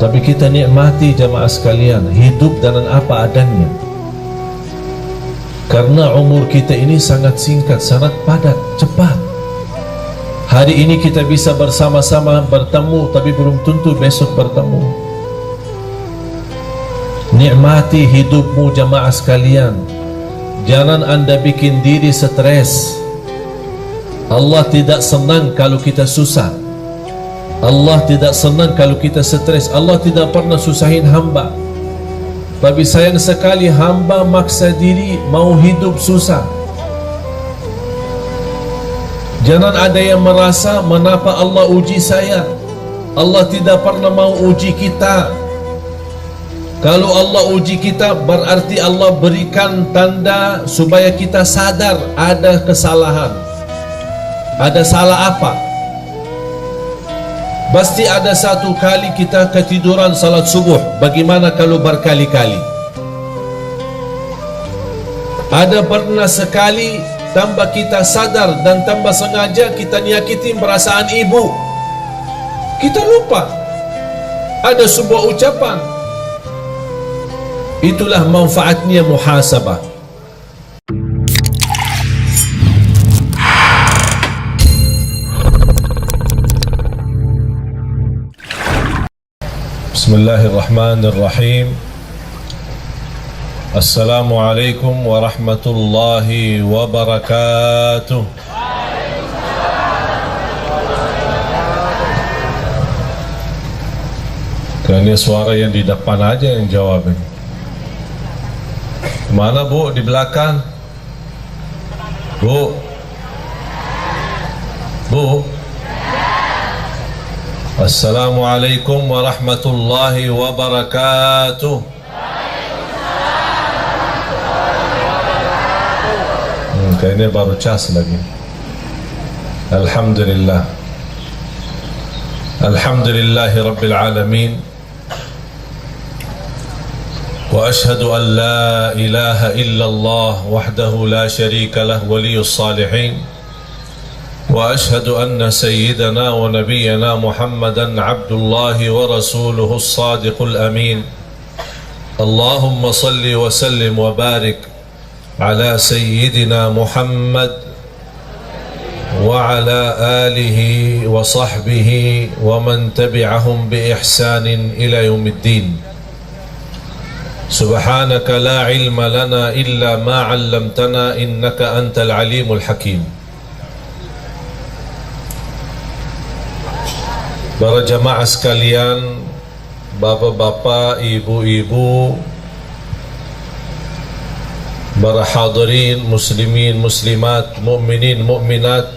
Tapi kita nikmati jamaah sekalian, hidup dengan apa adanya. Karena umur kita ini sangat singkat, sangat padat, cepat. Hari ini kita bisa bersama-sama bertemu, tapi belum tentu besok bertemu. Nikmati hidupmu jamaah sekalian. Jangan anda bikin diri stres. Allah tidak senang kalau kita susah. Allah tidak senang kalau kita stres. Allah tidak pernah susahin hamba. Tapi sayang sekali hamba maksa diri mau hidup susah. Jangan ada yang merasa mengapa Allah uji saya. Allah tidak pernah mau uji kita. Kalau Allah uji kita berarti Allah berikan tanda supaya kita sadar ada kesalahan. Ada salah apa? Pasti ada satu kali kita ketiduran salat subuh. Bagaimana kalau berkali-kali? Ada pernah sekali tanpa kita sadar dan tanpa sengaja kita nyakitin perasaan ibu. Kita lupa. Ada sebuah ucapan. Itulah manfaatnya muhasabah. Bismillahirrahmanirrahim. Assalamualaikum warahmatullahi wabarakatuh. Kayaknya suara yang di depan aja yang jawab ini. Mana bu? Di belakang? Bu? Bu? Assalamualaikum warahmatullahi wabarakatuh. Kayaknya baru cas lagi. Alhamdulillah. Alhamdulillahi Rabbil Alamin. Wa ashhadu an la ilaha illallah wahdahu la sharika lah waliyus salihin. وأشهد أن سيدنا ونبينا محمدا عبد الله ورسوله الصادق الأمين اللهم صل وسلم وبارك على سيدنا محمد وعلى آله وصحبه ومن تبعهم بإحسان إلى يوم الدين سبحانك لا علم لنا إلا ما علمتنا إنك أنت العليم الحكيم. Para jamaah sekalian, bapak-bapak, ibu-ibu, para hadirin, muslimin, muslimat, mukminin, mukminat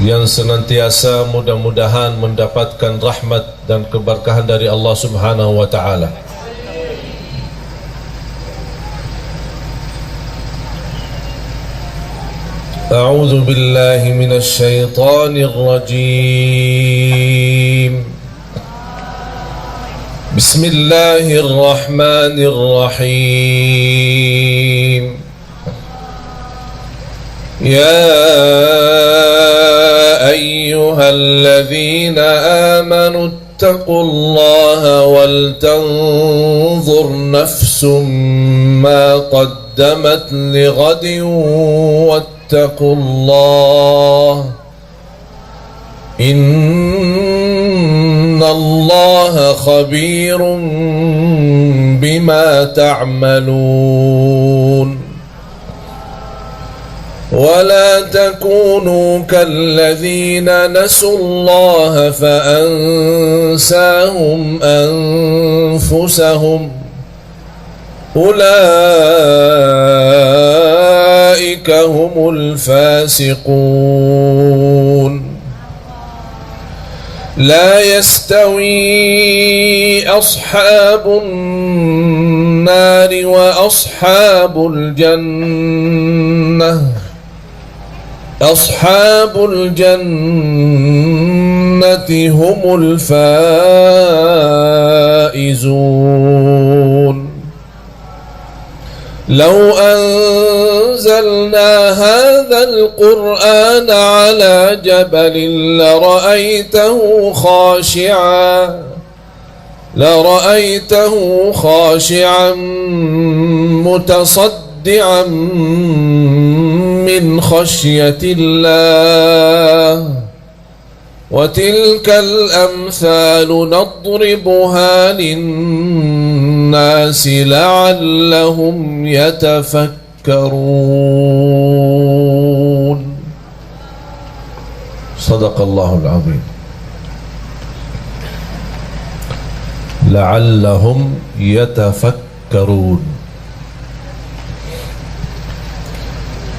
yang senantiasa mudah-mudahan mendapatkan rahmat dan keberkahan dari Allah Subhanahu wa taala. أعوذ بالله من الشيطان الرجيم بسم الله الرحمن الرحيم يا أيها الذين آمنوا اتقوا الله ولتنظر نفس ما قدمت لغد اتقوا الله إن الله خبير بما تعملون ولا تكونوا كالذين نسوا الله فأنساهم أنفسهم أولئك هم الفاسقون لا يستوي أصحاب النار وأصحاب الجنة أصحاب الجنة هم الفائزون لو أنزلنا هذا القرآن على جبل لرأيته خاشعا متصدعا من خشية الله وتلك الأمثال نضربها للناس لعلهم يتفكرون. صدق الله العظيم. لعلهم يتفكرون.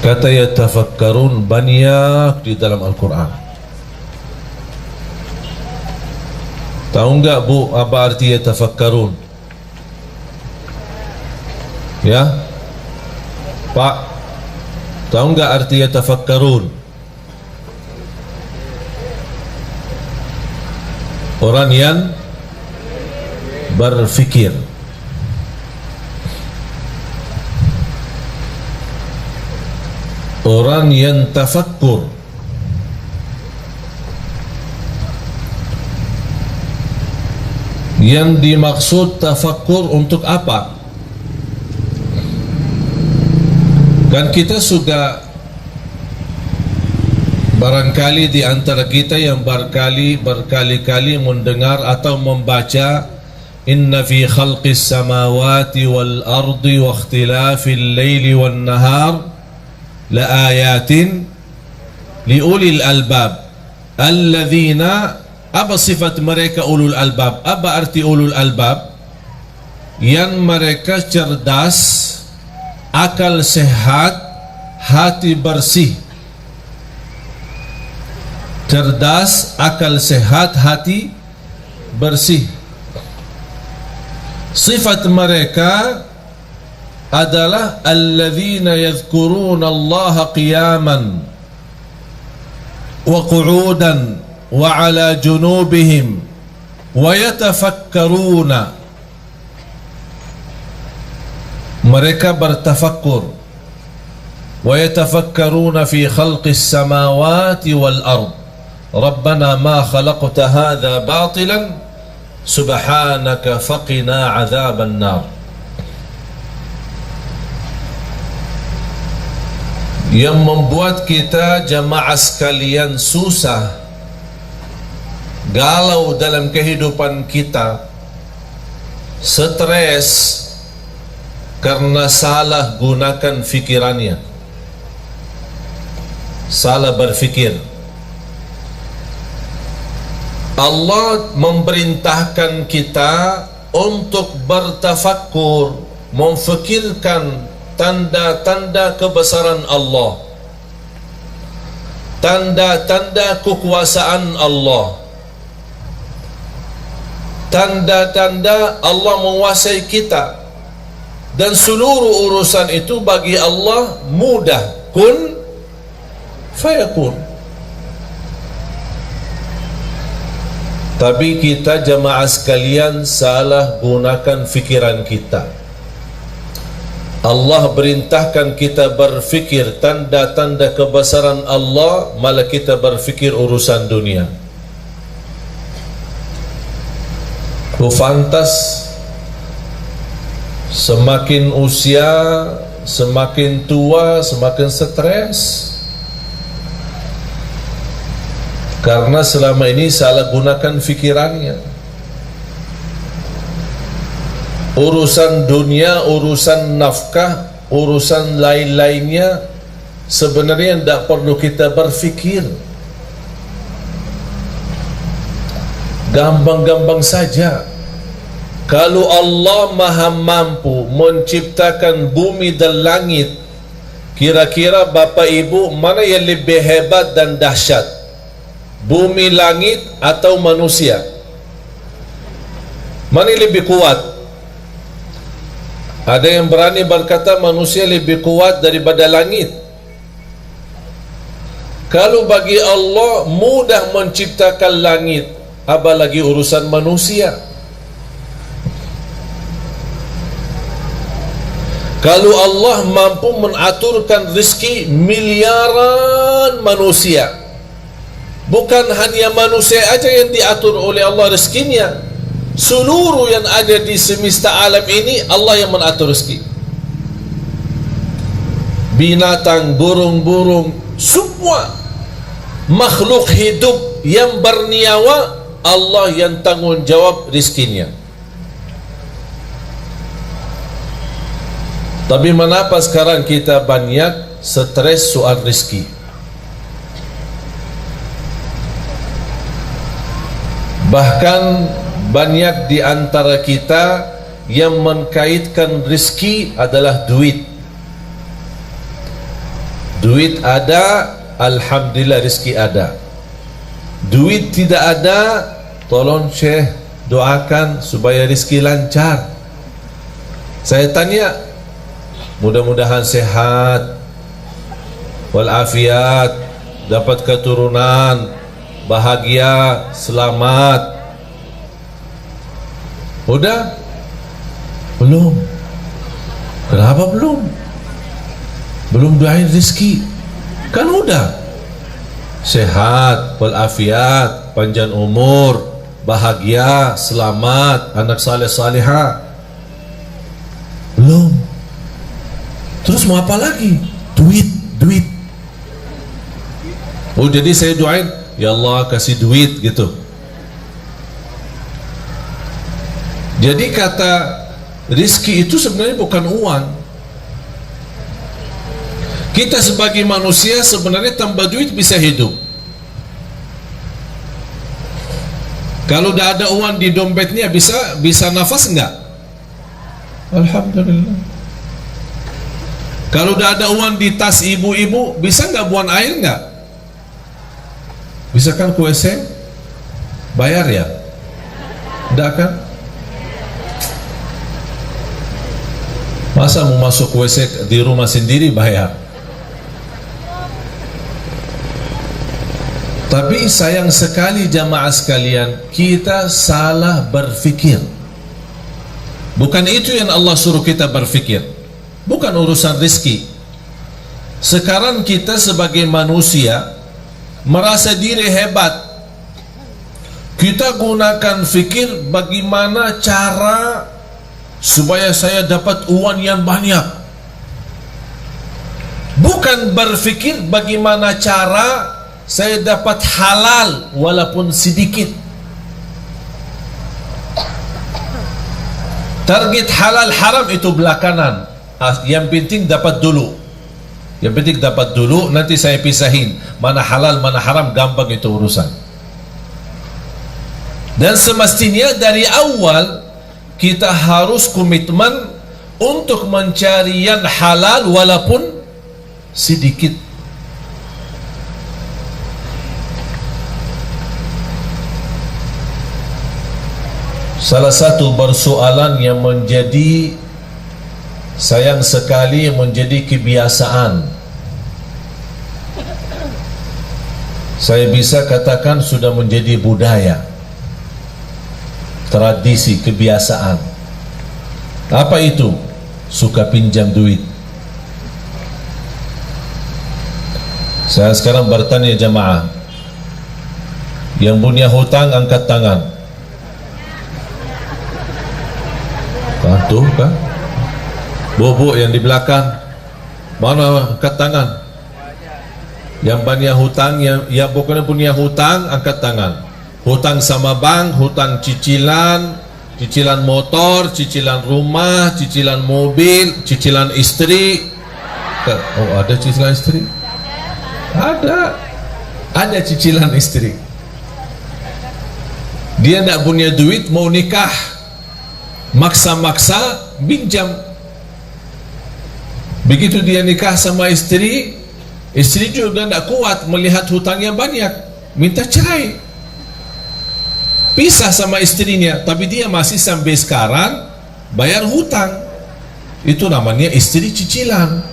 Kata yatafakkarun banyak di dalam Al-Quran. Tahu enggak Bu apa arti yatafakkarun? Ya Pak, tahu enggak arti yatafakkarun? Orang yang berfikir. Orang yang tafakkur. Yang dimaksud tafakkur untuk apa? Kan kita sudah barangkali di antara kita yang berkali-kali mendengar atau membaca inna fi khalqis samawati wal ardi wa ikhtilafil laili wan nahar la ayatin li ulil albab alladzina. Apa sifat mereka ulul albab? Apa arti ulul albab? Yang mereka cerdas, akal sehat, hati bersih. Cerdas, akal sehat, hati bersih. Sifat mereka adalah alladzina yadhkuruna Allah qiyaman wa qu'udan wa ala junubihim wa yatafakkaruna. Mereka bertafakkur. Wa yatafakkaruna fi khalqis samawati wal ard. Rabbana ma khalaqta hadha batilan subhanaka faqina adzaban nar. Yang membuat kita jamaah sekalian susah, galau dalam kehidupan kita, stres karena salah gunakan fikirannya, salah berfikir. Allah memerintahkan kita untuk bertafakkur, memfikirkan tanda-tanda kebesaran Allah, tanda-tanda kekuasaan Allah, tanda-tanda Allah menguasai kita, dan seluruh urusan itu bagi Allah mudah, kun fayakun. Tapi kita jamaah sekalian salah gunakan fikiran kita. Allah perintahkan kita berfikir tanda-tanda kebesaran Allah, malah kita berfikir urusan dunia. Pantas semakin usia, semakin tua, semakin stres, karena selama ini salah gunakan fikirannya. Urusan dunia, urusan nafkah, urusan lain-lainnya sebenarnya tidak perlu kita berfikir. Gampang-gampang saja. Kalau Allah maha mampu menciptakan bumi dan langit, kira-kira Bapak Ibu mana yang lebih hebat dan dahsyat? Bumi, langit atau manusia? Mana yang lebih kuat? Ada yang berani berkata manusia lebih kuat daripada langit. Kalau bagi Allah mudah menciptakan langit, apalagi urusan Kalau Allah mampu mengaturkan rezeki miliaran manusia, bukan hanya manusia aja yang diatur oleh Allah rezekinya, seluruh yang ada di semesta alam ini Allah yang mengatur rezeki. Binatang, burung-burung, semua makhluk hidup yang bernyawa, Allah yang tanggung jawab rezekinya. Tapi kenapa sekarang kita banyak stres soal rezeki? Bahkan banyak di antara kita yang mengkaitkan rezeki adalah duit. Duit ada, alhamdulillah rezeki ada. Duit tidak ada, tolong Syekh doakan supaya rezeki lancar. Saya tanya, mudah-mudahan sehat walafiat, dapat keturunan, bahagia, selamat. Udah? Belum. Kenapa belum? Belum doain rezeki. Kan udah. Sehat walafiat, panjang umur, bahagia, selamat, anak saleh salihah. Belum. Terus mau apa lagi? Duit, duit. Oh, jadi saya doain, ya Allah kasih duit gitu. Jadi kata rizki itu sebenarnya bukan uang. Kita sebagai manusia sebenarnya tanpa duit bisa hidup. Kalau udah ada uang di dompetnya bisa nafas enggak? Alhamdulillah. Kalau udah ada uang di tas ibu-ibu, bisa nggak buang air nggak? Bisa kan ke WC? Bayar ya? Enggak kan? Masa mau masuk WC di rumah sendiri bayar? Tapi sayang sekali jamaah sekalian, kita salah berfikir. Bukan itu yang Allah suruh kita berfikir. Bukan urusan rezeki. Sekarang kita sebagai manusia merasa diri hebat. Kita gunakan fikir bagaimana cara supaya saya dapat uang yang banyak. Bukan berfikir bagaimana cara saya dapat halal walaupun sedikit. Target halal haram itu belakangan. Yang penting dapat dulu. Yang penting dapat dulu, nanti saya pisahin mana halal mana haram, gampang itu urusan. Dan semestinya dari awal kita harus komitmen untuk mencari yang halal walaupun sedikit. Salah satu persoalan yang menjadi sayang sekali menjadi kebiasaan, saya bisa katakan sudah menjadi budaya, tradisi, kebiasaan. Apa itu? Suka pinjam duit. Saya sekarang bertanya jamaah, yang punya hutang angkat tangan. Tuh kan? Bobo yang di belakang, mana angkat tangan? Yang banyak hutang, yang bukan punya hutang, angkat tangan. Hutang sama bank, hutang cicilan, cicilan motor, cicilan rumah, cicilan mobil, cicilan istri. Oh, ada cicilan istri? Ada cicilan istri. Dia tidak punya duit, mau nikah, maksa-maksa pinjam. Begitu dia nikah sama istri, istri juga tidak kuat melihat hutangnya banyak, minta cerai, pisah sama istrinya. Tapi dia masih sampai sekarang bayar hutang. Itu namanya istri cicilan.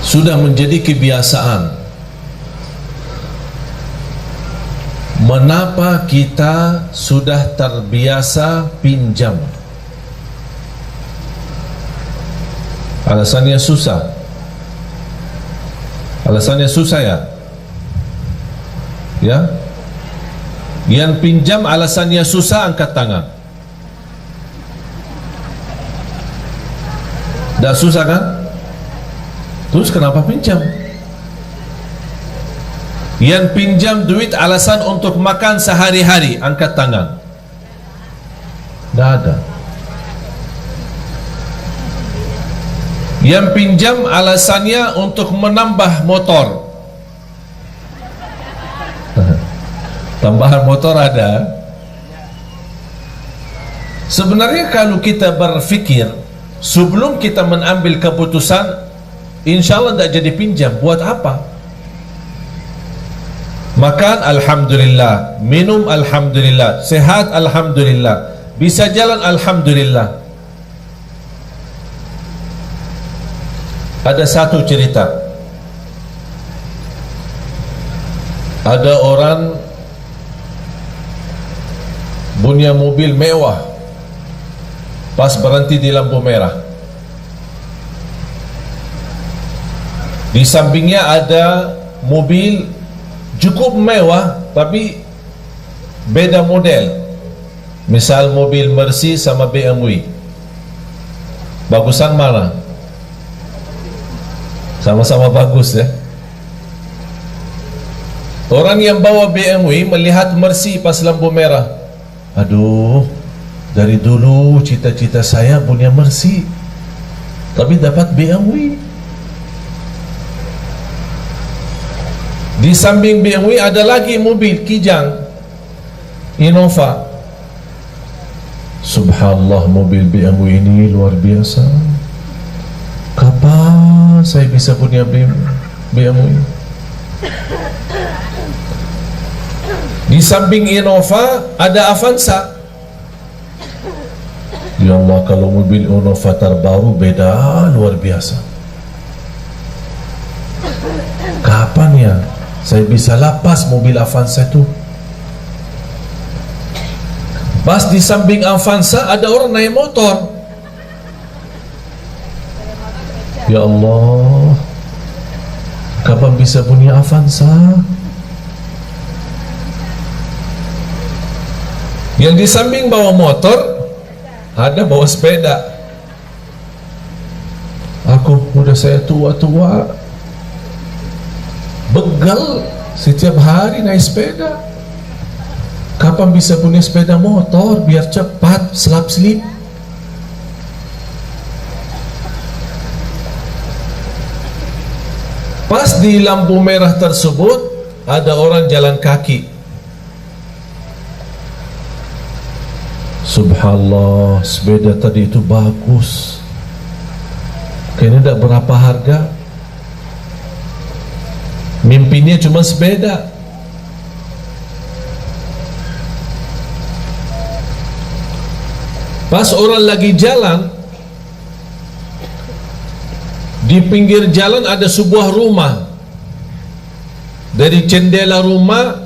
Sudah menjadi kebiasaan. Mengapa kita sudah terbiasa pinjam? Alasannya susah. Alasannya susah ya? Ya? Yang pinjam alasannya susah, angkat tangan. Dah susah kan? Terus kenapa pinjam? Yang pinjam duit alasan untuk makan sehari-hari, angkat tangan. Dah ada. Yang pinjam alasannya untuk menambah motor. Tambahan motor ada. Sebenarnya kalau kita berfikir sebelum kita mengambil keputusan, insya Allah tidak jadi pinjam. Buat apa? Makan alhamdulillah, minum alhamdulillah, sehat alhamdulillah, bisa jalan alhamdulillah. Ada satu cerita, ada orang punya mobil mewah, pas berhenti di lampu merah, di sampingnya ada mobil cukup mewah tapi beda model, misal mobil Mercy sama BMW, bagusan mana? Sama-sama bagus ya. Orang yang bawa BMW melihat Mercy pas lampu merah, aduh, dari dulu cita-cita saya punya Mercy, tapi dapat BMW. Di samping BMW ada lagi mobil Kijang, Innova. Subhanallah, mobil BMW ini luar biasa. Kapan saya bisa punya BMW? Di samping Innova ada Avanza. Ya Allah, kalau mobil Innova terbaru beda luar biasa. Kapan ya saya bisa lapas mobil Avanza itu? Pas di samping Avanza ada orang naik motor. Ya Allah, kapan bisa punya Avanza? Yang di samping bawa motor, ada bawa sepeda. Aku udah saya tua-tua, begal setiap hari naik sepeda. Kapan bisa punya sepeda motor biar cepat selap-selip? Pas di lampu merah tersebut ada orang jalan kaki. Subhanallah, sepeda tadi itu bagus, kayaknya tidak berapa harga. Mimpinya cuma sepeda. Pas orang lagi jalan, di pinggir jalan ada sebuah rumah. Dari jendela rumah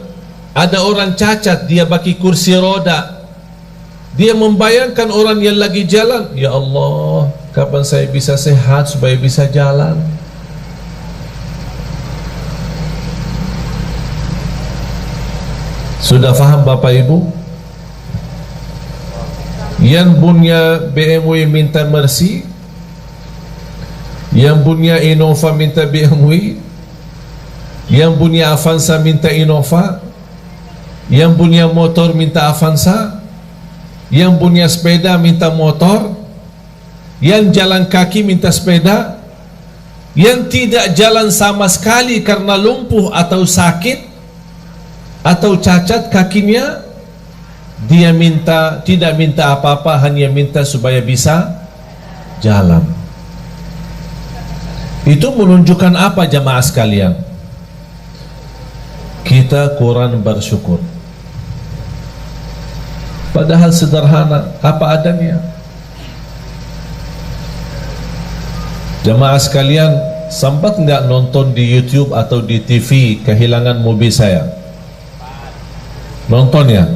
ada orang cacat, dia pakai kursi roda. Dia membayangkan orang yang lagi jalan, ya Allah, kapan saya bisa sehat supaya bisa jalan? Sudah faham Bapak Ibu? Yang punya BMW minta Mercy, yang punya Innova minta BMW, yang punya Avanza minta Innova, yang punya motor minta Avanza, yang punya sepeda minta motor, yang jalan kaki minta sepeda, yang tidak jalan sama sekali karena lumpuh atau sakit atau cacat kakinya, dia minta, tidak minta apa-apa, hanya minta supaya bisa jalan. Itu menunjukkan apa jamaah sekalian? Kita kurang bersyukur. Padahal sederhana, apa adanya. Jamaah sekalian, sempat nggak nonton di YouTube atau di TV kehilangan mobil saya? nontonnya.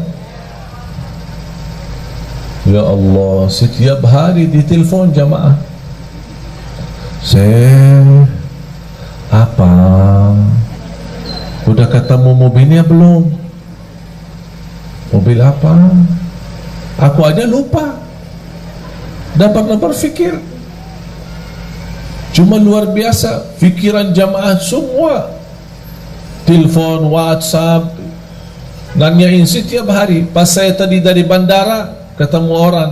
Ya Allah, setiap hari ditelepon jamaah. Apa? Udah ketemu mobilnya belum? Mobil apa? Aku aja lupa. Dapat berpikir. Cuma luar biasa fikiran jamaah semua. Telepon, WhatsApp, nanyain setiap hari. Pas saya tadi dari bandara ketemu orang,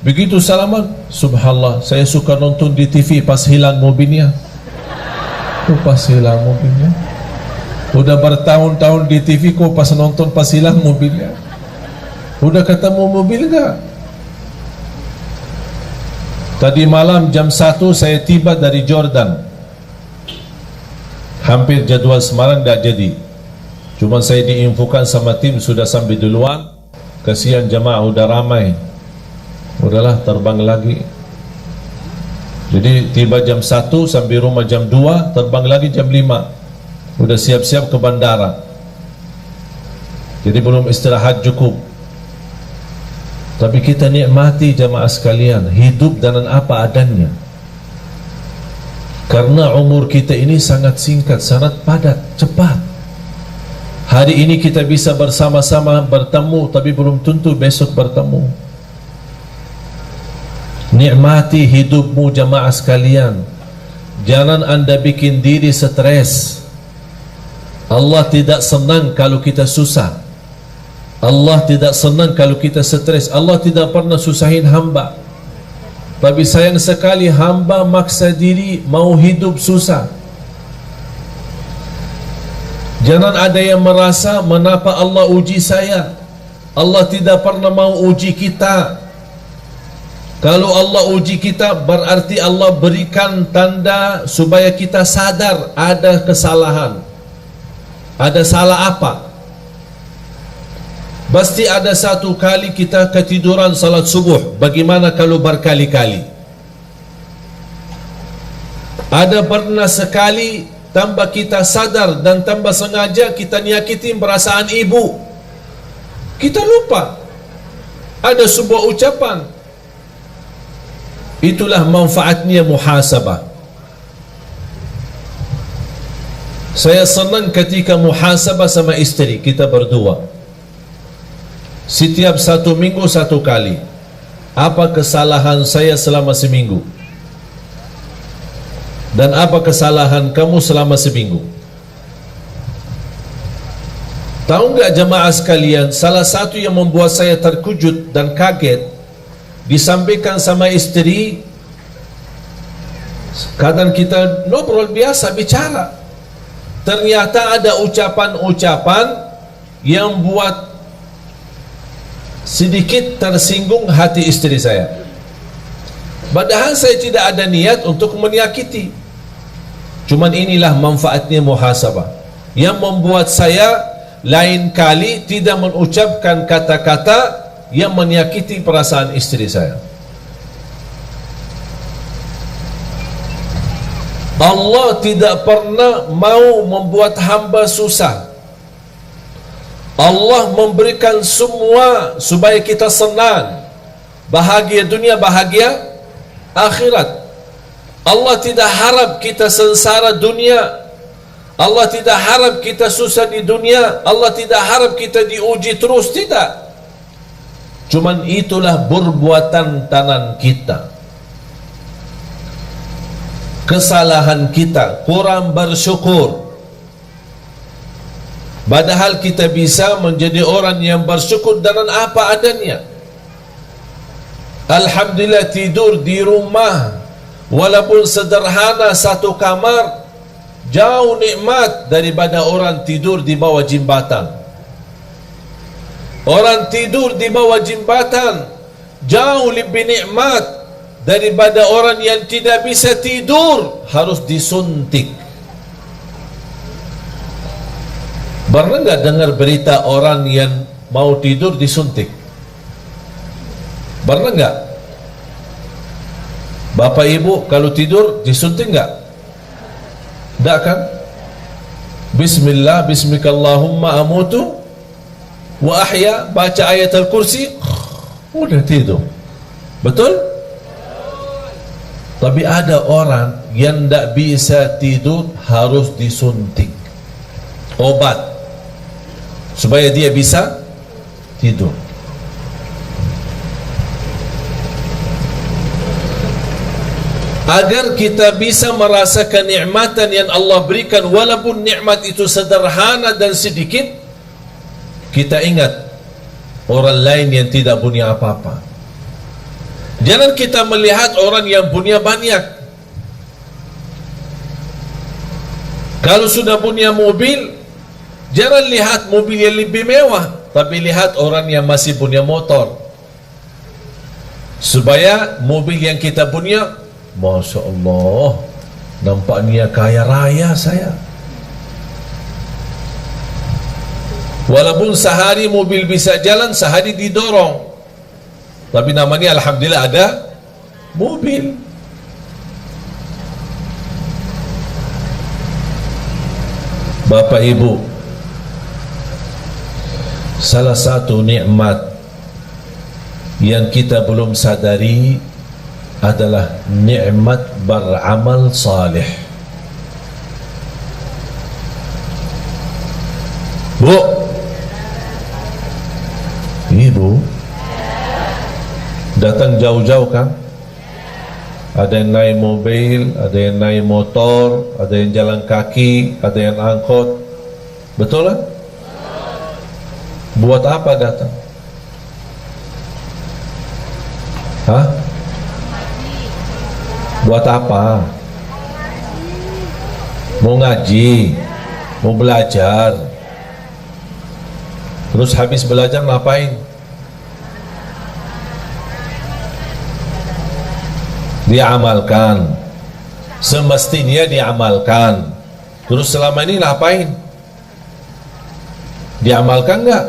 begitu salaman, subhanallah, saya suka nonton di TV pas hilang mobilnya. Pas hilang mobilnya. Udah bertahun-tahun di TV kok pas nonton pas hilang mobilnya. Udah ketemu mobil enggak? Tadi malam jam 1 saya tiba dari Jordan. Hampir jadwal semalam tidak jadi. Cuma saya diinfokan sama tim sudah sampai duluan. Kasihan jamaah udah ramai. Udahlah terbang lagi. Jadi tiba jam 1 sampai rumah jam 2, terbang lagi jam 5. Udah siap-siap ke bandara. Jadi belum istirahat cukup. Tapi kita nikmati jamaah sekalian, hidup dengan apa adanya. Karena umur kita ini sangat singkat, sangat padat, cepat. Hari ini kita bisa bersama-sama bertemu, tapi belum tentu besok bertemu. Nikmati hidupmu jamaah sekalian. Jangan anda bikin diri stres. Allah tidak senang kalau kita susah. Allah tidak senang kalau kita stres. Allah tidak pernah susahin hamba. Tapi sayang sekali hamba maksa diri mau hidup susah. Jangan ada yang merasa mengapa Allah uji saya. Allah tidak pernah mau uji kita. Kalau Allah uji kita berarti Allah berikan tanda supaya kita sadar ada kesalahan. Ada salah apa? Pasti ada satu kali kita ketiduran salat subuh. Bagaimana kalau berkali-kali? Ada pernah sekali tambah kita sadar dan tambah sengaja kita nyakitin perasaan ibu. Kita lupa. Ada sebuah ucapan. Itulah manfaatnya muhasabah. Saya senang ketika muhasabah sama istri kita berdua. Setiap 1 minggu 1 kali. Apa kesalahan saya selama seminggu? Dan apa kesalahan kamu selama seminggu? Tahu enggak jamaah sekalian, salah satu yang membuat saya terkejut dan kaget, disampaikan sama istri. Kadang kita ngobrol biasa bicara, ternyata ada ucapan-ucapan yang buat sedikit tersinggung hati istri saya. Padahal saya tidak ada niat untuk menyakiti. Cuman inilah manfaatnya muhasabah yang membuat saya lain kali tidak mengucapkan kata-kata yang menyakiti perasaan istri saya. Allah tidak pernah mau membuat hamba susah. Allah memberikan semua supaya kita senang, bahagia dunia, bahagia akhirat. Allah tidak harap kita sengsara dunia. Allah tidak harap kita susah di dunia. Allah tidak harap kita diuji terus, tidak. Cuman itulah perbuatan tangan kita, kesalahan kita, kurang bersyukur. Padahal kita bisa menjadi orang yang bersyukur dengan apa adanya. Alhamdulillah tidur di rumah, walaupun sederhana 1 kamar, jauh nikmat daripada orang tidur di bawah jembatan. Orang tidur di bawah jembatan jauh lebih nikmat daripada orang yang tidak bisa tidur, harus disuntik. Pernah enggak dengar berita orang yang mau tidur disuntik? Pernah enggak? Bapak ibu kalau tidur disuntik enggak? Enggak kan? Bismillah, bismikallahumma amutu wa ahya, baca ayat al-kursi, udah tidur. Betul? Tapi ada orang yang tidak bisa tidur, harus disuntik obat supaya dia bisa tidur. Agar kita bisa merasakan nikmatan yang Allah berikan, walaupun nikmat itu sederhana dan sedikit, kita ingat orang lain yang tidak punya apa-apa. Jangan kita melihat orang yang punya banyak. Kalau sudah punya mobil, jangan lihat mobil yang lebih mewah, tapi lihat orang yang masih punya motor. Supaya mobil yang kita punya, Masya Allah, nampaknya kaya raya saya. Walaupun sehari mobil bisa jalan, sehari didorong, tapi namanya alhamdulillah ada mobil. Bapak Ibu, salah satu nikmat yang kita belum sadari adalah nikmat beramal saleh. Bu, Ibu datang jauh-jauh kan? Ada yang naik mobil, ada yang naik motor, ada yang jalan kaki, ada yang angkot. Betul kan? Buat apa datang? Hah? Buat apa? Mau ngaji, mau belajar. Terus habis belajar ngapain? Diamalkan. Semestinya diamalkan. Terus selama ini ngapain? Diamalkan enggak?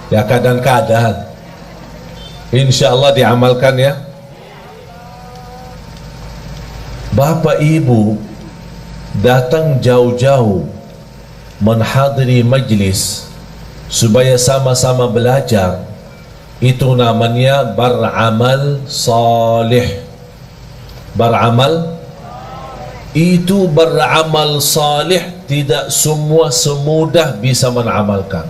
Ya kadang-kadang. Insya Allah diamalkan ya. Bapak Ibu datang jauh-jauh menghadiri majlis supaya sama-sama belajar, itu namanya beramal salih. Beramal itu beramal salih, tidak semua semudah bisa mengamalkan.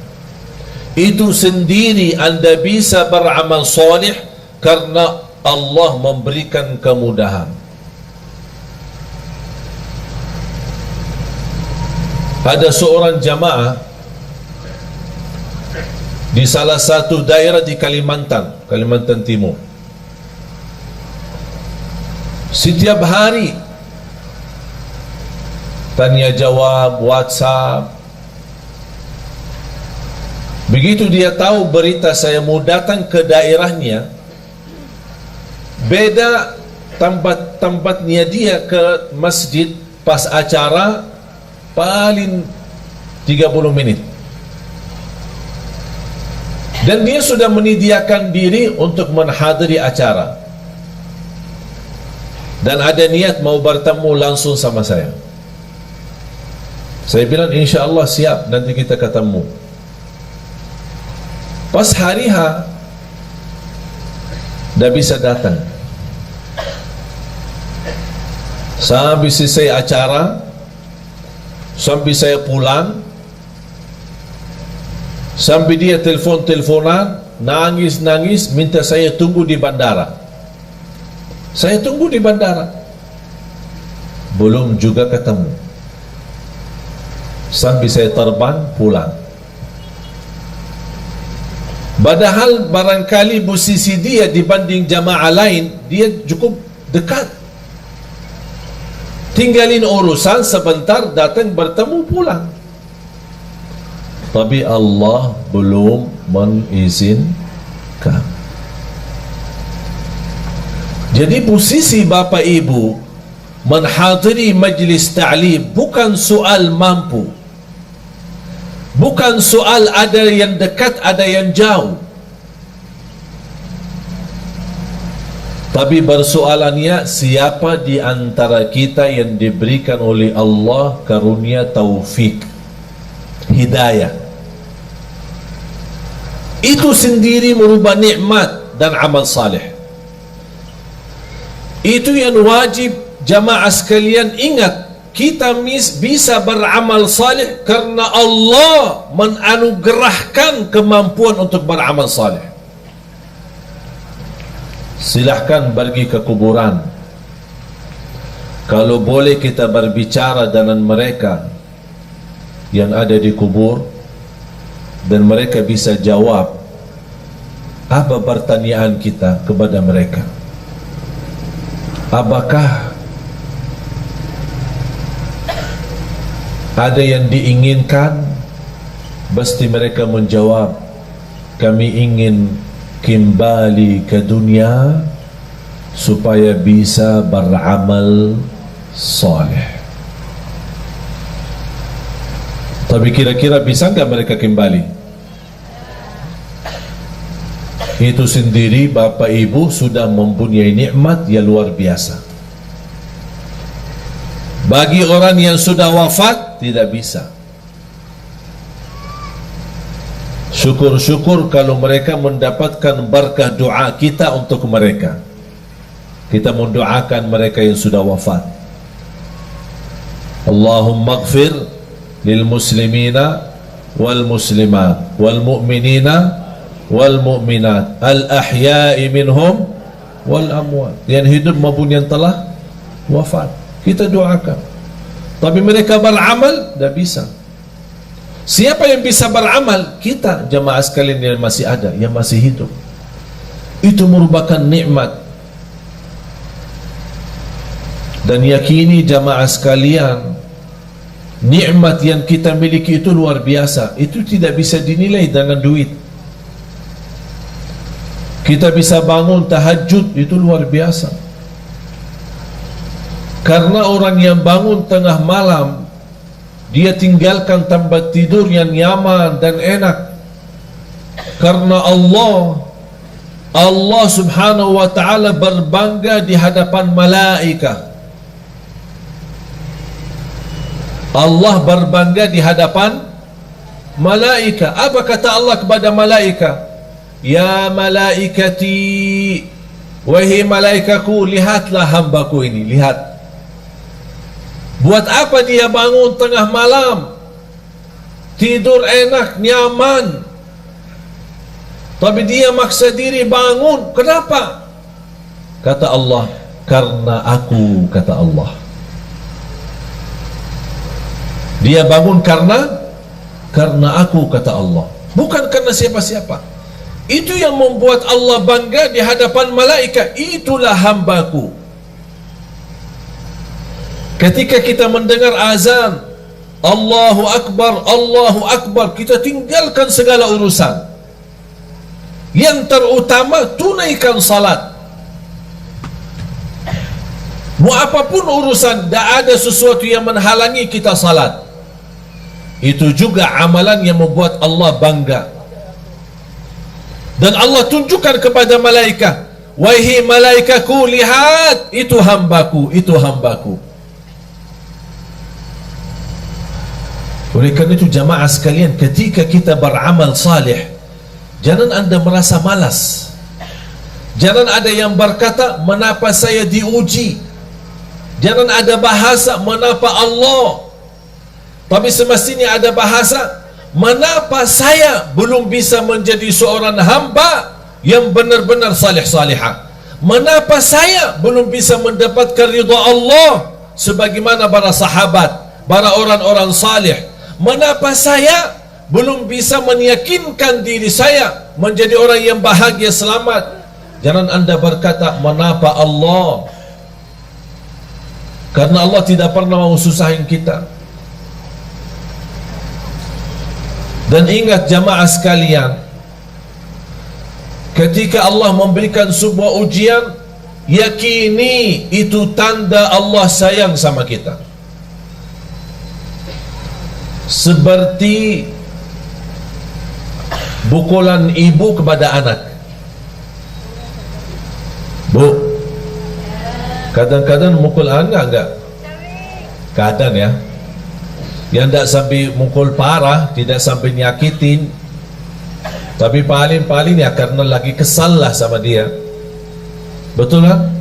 Itu sendiri Anda bisa beramal salih karena Allah memberikan kemudahan. Ada seorang jamaah di salah satu daerah di Kalimantan Timur. Setiap hari tanya jawab, WhatsApp. Begitu dia tahu berita saya mau datang ke daerahnya, beda tempatnya dia ke masjid pas acara paling 30 menit. Dan dia sudah menyediakan diri untuk menghadiri acara. Dan ada niat mau bertemu langsung sama saya. Saya bilang insya Allah siap, nanti kita ketemu. Pas hari H, dah bisa datang. Sampai selesai acara, sampai saya pulang, sampai dia telponan, nangis, minta saya tunggu di bandara. Saya tunggu di bandara, belum juga ketemu. Sampai saya terbang pulang. Padahal barangkali posisi dia dibanding jamaah lain, dia cukup dekat. Tinggalin urusan sebentar, datang bertemu pulang. Tapi Allah belum mengizinkan. Jadi posisi Bapak Ibu menghadiri majlis ta'lim bukan soal mampu, bukan soal ada yang dekat ada yang jauh, tapi persoalannya siapa di antara kita yang diberikan oleh Allah karunia taufik, hidayah. Itu sendiri merubah nikmat dan amal saleh. Itu yang wajib jamaah sekalian ingat. Kita bisa beramal saleh karena Allah menganugerahkan kemampuan untuk beramal saleh. Silahkan pergi ke kuburan. Kalau boleh kita berbicara dengan mereka yang ada di kubur, dan mereka bisa jawab apa pertanyaan kita kepada mereka. Apakah ada yang diinginkan? Pasti mereka menjawab, kami ingin kembali ke dunia supaya bisa beramal saleh. Tapi kira-kira bisa nggak mereka kembali? Itu sendiri Bapak Ibu sudah mempunyai nikmat yang luar biasa. Bagi orang yang sudah wafat tidak bisa. Syukur-syukur kalau mereka mendapatkan berkah doa kita untuk mereka. Kita mendoakan mereka yang sudah wafat. Allahumma ighfir lil muslimina wal muslimat wal mu'minina wal mu'minat al ahya'i minhum wal amwat. Yang hidup maupun yang telah wafat kita doakan. Tapi mereka beramal tidak bisa. Siapa yang bisa beramal? Kita jamaah sekalian yang masih ada, yang masih hidup. Itu merupakan nikmat. Dan yakini jamaah sekalian, nikmat yang kita miliki itu luar biasa. Itu tidak bisa dinilai dengan duit. Kita bisa bangun tahajud, itu luar biasa. Karena orang yang bangun tengah malam, dia tinggalkan tempat tidur yang nyaman dan enak. Karena Allah subhanahu wa ta'ala berbangga di hadapan malaikat. Allah berbangga di hadapan malaikat. Apa kata Allah kepada malaikat? Ya malaikati, wahai malaikaku, lihatlah hambaku ini, lihat. Buat apa dia bangun tengah malam, tidur enak, nyaman, tapi dia maksa diri bangun? Kenapa? Kata Allah, karena aku, kata Allah. Dia bangun karena aku, kata Allah, bukan karena siapa-siapa. Itu yang membuat Allah bangga di hadapan malaikat. Itulah hambaku. Ketika kita mendengar azan Allahu Akbar, kita tinggalkan segala urusan. Yang terutama tunaikan salat. Mau apapun urusan, tidak ada sesuatu yang menghalangi kita salat. Itu juga amalan yang membuat Allah bangga. Dan Allah tunjukkan kepada malaikat, wahai malaikatku, lihat, itu hambaku, itu hambaku. Oleh karena itu jamaah sekalian, ketika kita beramal saleh, jangan anda merasa malas. Jangan ada yang berkata, mengapa saya diuji? Jangan ada bahasa, mengapa Allah? Tapi semestinya ada bahasa, mengapa saya belum bisa menjadi seorang hamba yang benar-benar saleh-salihah? Mengapa saya belum bisa mendapatkan ridha Allah sebagaimana para sahabat, para orang-orang saleh? Mengapa saya belum bisa meyakinkan diri saya menjadi orang yang bahagia selamat? Jangan anda berkata, mengapa Allah? Karena Allah tidak pernah mau susahin kita. Dan ingat jamaah sekalian, ketika Allah memberikan sebuah ujian, yakini itu tanda Allah sayang sama kita. Seperti pukulan ibu kepada anak. Bu, kadang-kadang mukul anak enggak? Kadang ya. Yang tidak sampai mukul parah, tidak sampai nyakitin. Tapi paling-paling ya karena lagi kesal lah sama dia. Betul lah?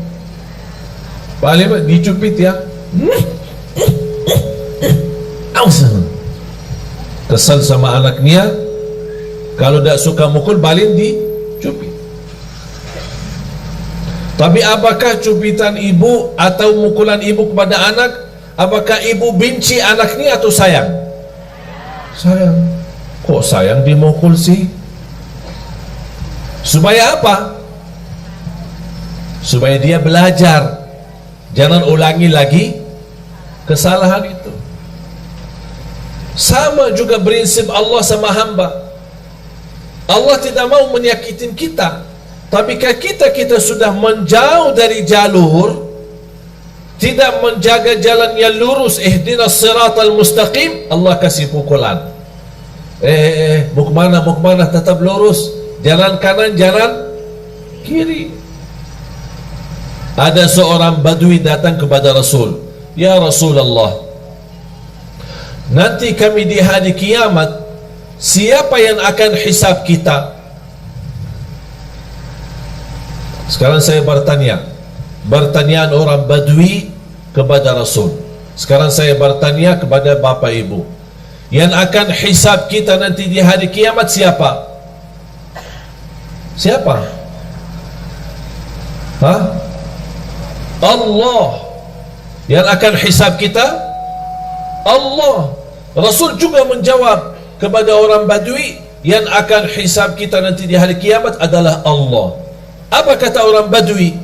Paling dicubit ya. Kesal sama anaknya. Kalau tak suka mukul, paling dicubit. Tapi apakah cubitan ibu atau mukulan ibu kepada anak, apakah ibu benci anaknya atau sayang? Sayang. Kok sayang dimukul sih? Supaya apa? Supaya dia belajar, jangan ulangi lagi kesalahan itu. Sama juga prinsip Allah sama hamba. Allah tidak mau menyakitin kita. Tapi kalau kita sudah menjauh dari jalur, tidak menjaga jalan yang lurus, ihdinas siratal mustaqim, Allah kasih pukulan. Mau kemana, tetap lurus. Jalan kanan, jalan kiri. Ada seorang badui datang kepada Rasul. Ya Rasulullah, nanti kami di hari kiamat, siapa yang akan hisab kita? Sekarang saya bertanya, pertanyaan orang badui kepada Rasul. Sekarang saya bertanya kepada bapak ibu, yang akan hisab kita nanti di hari kiamat siapa? Siapa? Hah? Allah. Yang akan hisab kita Allah. Rasul juga menjawab kepada orang badui, yang akan hisab kita nanti di hari kiamat adalah Allah. Apa kata orang badui?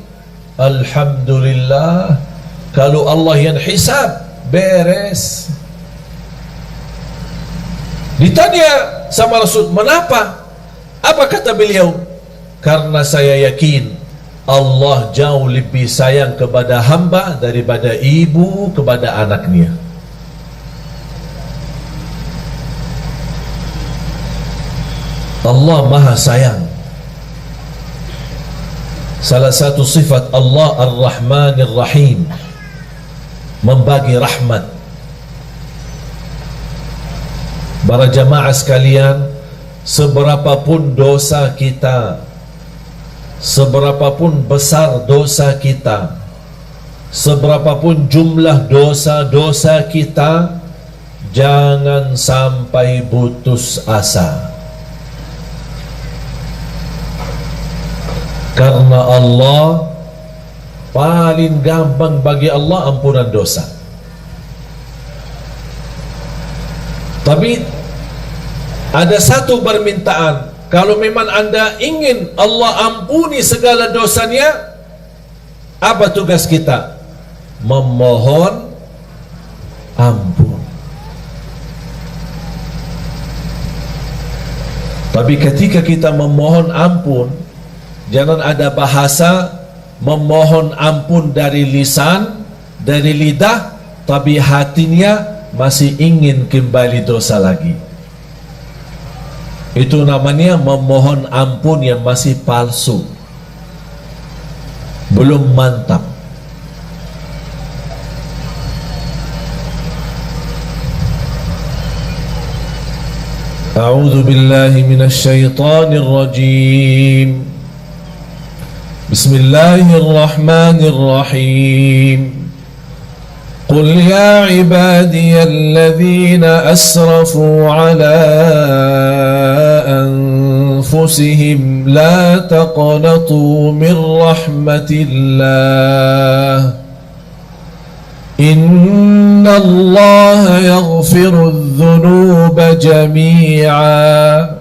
Alhamdulillah, kalau Allah yang hisab, beres. Ditanya sama Rasul, kenapa? Apa kata beliau? Karena saya yakin Allah jauh lebih sayang kepada hamba daripada ibu kepada anaknya. Allah maha sayang. Salah satu sifat Allah Ar-Rahmanir Rahim, membagi rahmat. Para jamaah sekalian, seberapapun dosa kita, seberapapun besar dosa kita, seberapapun jumlah dosa-dosa kita, jangan sampai putus asa. Karena Allah paling gampang bagi Allah ampunan dosa. Tapi ada satu permintaan, kalau memang anda ingin Allah ampuni segala dosanya, apa tugas kita? Memohon ampun. Tapi ketika kita memohon ampun, jangan ada bahasa memohon ampun dari lisan, dari lidah, tapi hatinya masih ingin kembali dosa lagi. Itu namanya memohon ampun yang masih palsu, belum mantap. A'udzu billahi minasy syaithanir rajim. Bismillahirrahmanirrahim. قل يا عبادي الذين أسرفوا على أنفسهم لا تقنطوا من رحمة الله إن الله يغفر الذنوب جميعا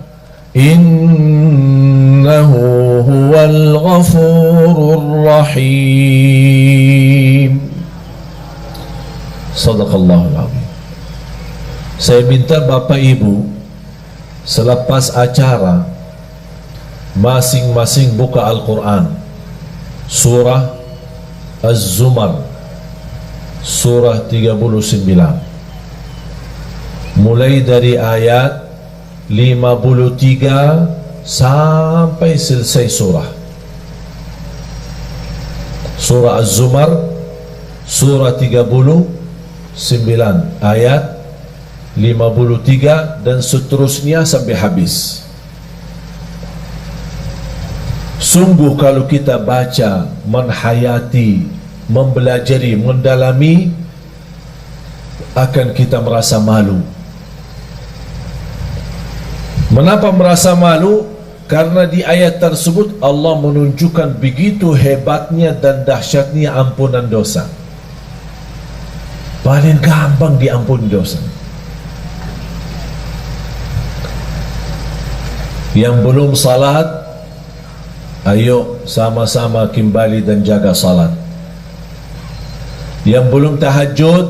إنه هو الغفور الرحيم. Sadaqallahul Azim. Saya minta Bapak Ibu selepas acara masing-masing buka Al-Quran, surah Az-Zumar, surah 39, mulai dari ayat 53 sampai selesai surah. Surah Az-Zumar, surah 39 ayat 53 dan seterusnya sampai habis. Sungguh kalau kita baca, menhayati, mempelajari, mendalami, akan kita merasa malu. Mengapa merasa malu? Karena di ayat tersebut Allah menunjukkan begitu hebatnya dan dahsyatnya ampunan dosa. Paling gampang diampuni dosa. Yang belum salat, ayo sama-sama kembali dan jaga salat. Yang belum tahajud,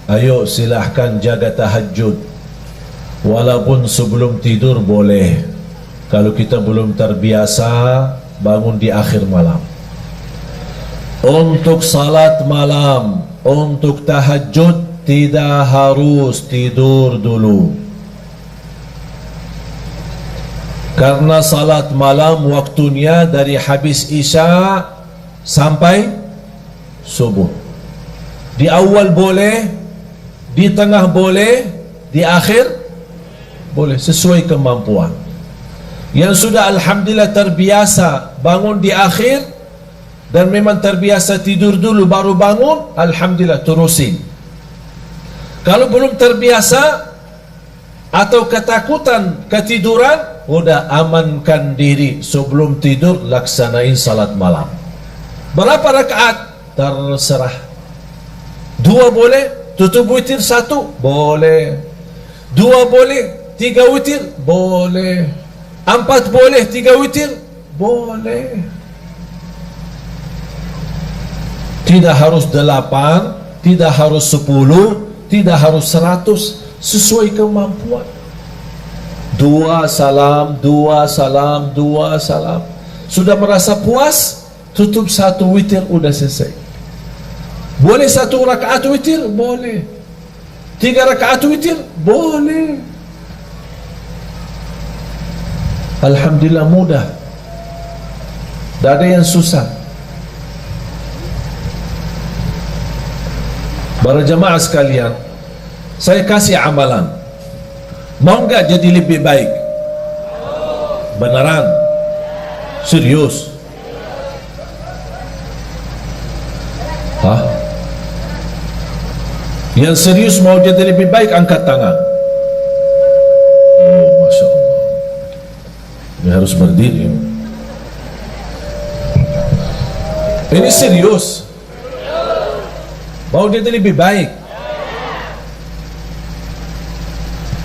ayo silahkan jaga tahajud. Walaupun sebelum tidur boleh. Kalau kita belum terbiasa bangun di akhir malam. Untuk salat malam, untuk tahajud tidak harus tidur dulu. Karena salat malam waktunya dari habis Isya sampai subuh. Di awal boleh, di tengah boleh, di akhir boleh, sesuai kemampuan. Yang sudah alhamdulillah terbiasa bangun di akhir dan memang terbiasa tidur dulu baru bangun, alhamdulillah terusin. Kalau belum terbiasa atau ketakutan ketiduran, udah amankan diri sebelum tidur, laksanain salat malam. Berapa rakaat? Terserah. 2 boleh, tutup witir 1 boleh, 2 boleh, 3 witir boleh, 4 boleh, 3 witir boleh. Tidak harus 8, tidak harus 10, tidak harus 100, sesuai kemampuan. 2 salam, 2 salam, 2 salam. Sudah merasa puas, tutup 1 witir, udah selesai. Boleh 1 rakaat witir? Boleh. 3 rakaat witir? Boleh. Alhamdulillah mudah. Tak ada yang susah. Para jamaah sekalian, saya kasih amalan. Mau enggak jadi lebih baik? Beneran? Serius? Hah? Yang serius mau jadi lebih baik angkat tangan. Oh, Masya Allah. Ini harus berdiri. Ini serius. Mau jadi lebih baik.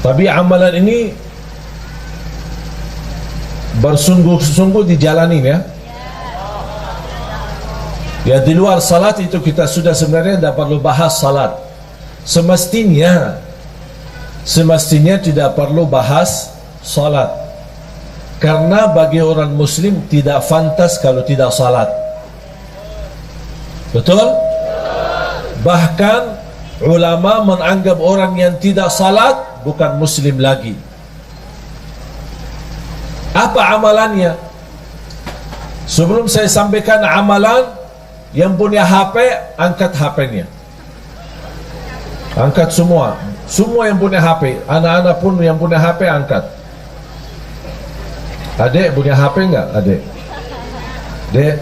Tapi amalan ini bersungguh-sungguh dijalanin ya. Ya di luar salat itu kita sudah sebenarnya tidak perlu bahas salat. Semestinya tidak perlu bahas salat. Karena bagi orang muslim tidak fantas kalau tidak salat. Betul? Bahkan ulama menganggap orang yang tidak salat bukan muslim lagi. Apa amalannya? Sebelum saya sampaikan amalan, yang punya HP angkat HP-nya. Angkat semua. Semua yang punya HP. Anak-anak pun yang punya HP angkat. Adik punya HP enggak? Adik? Dek?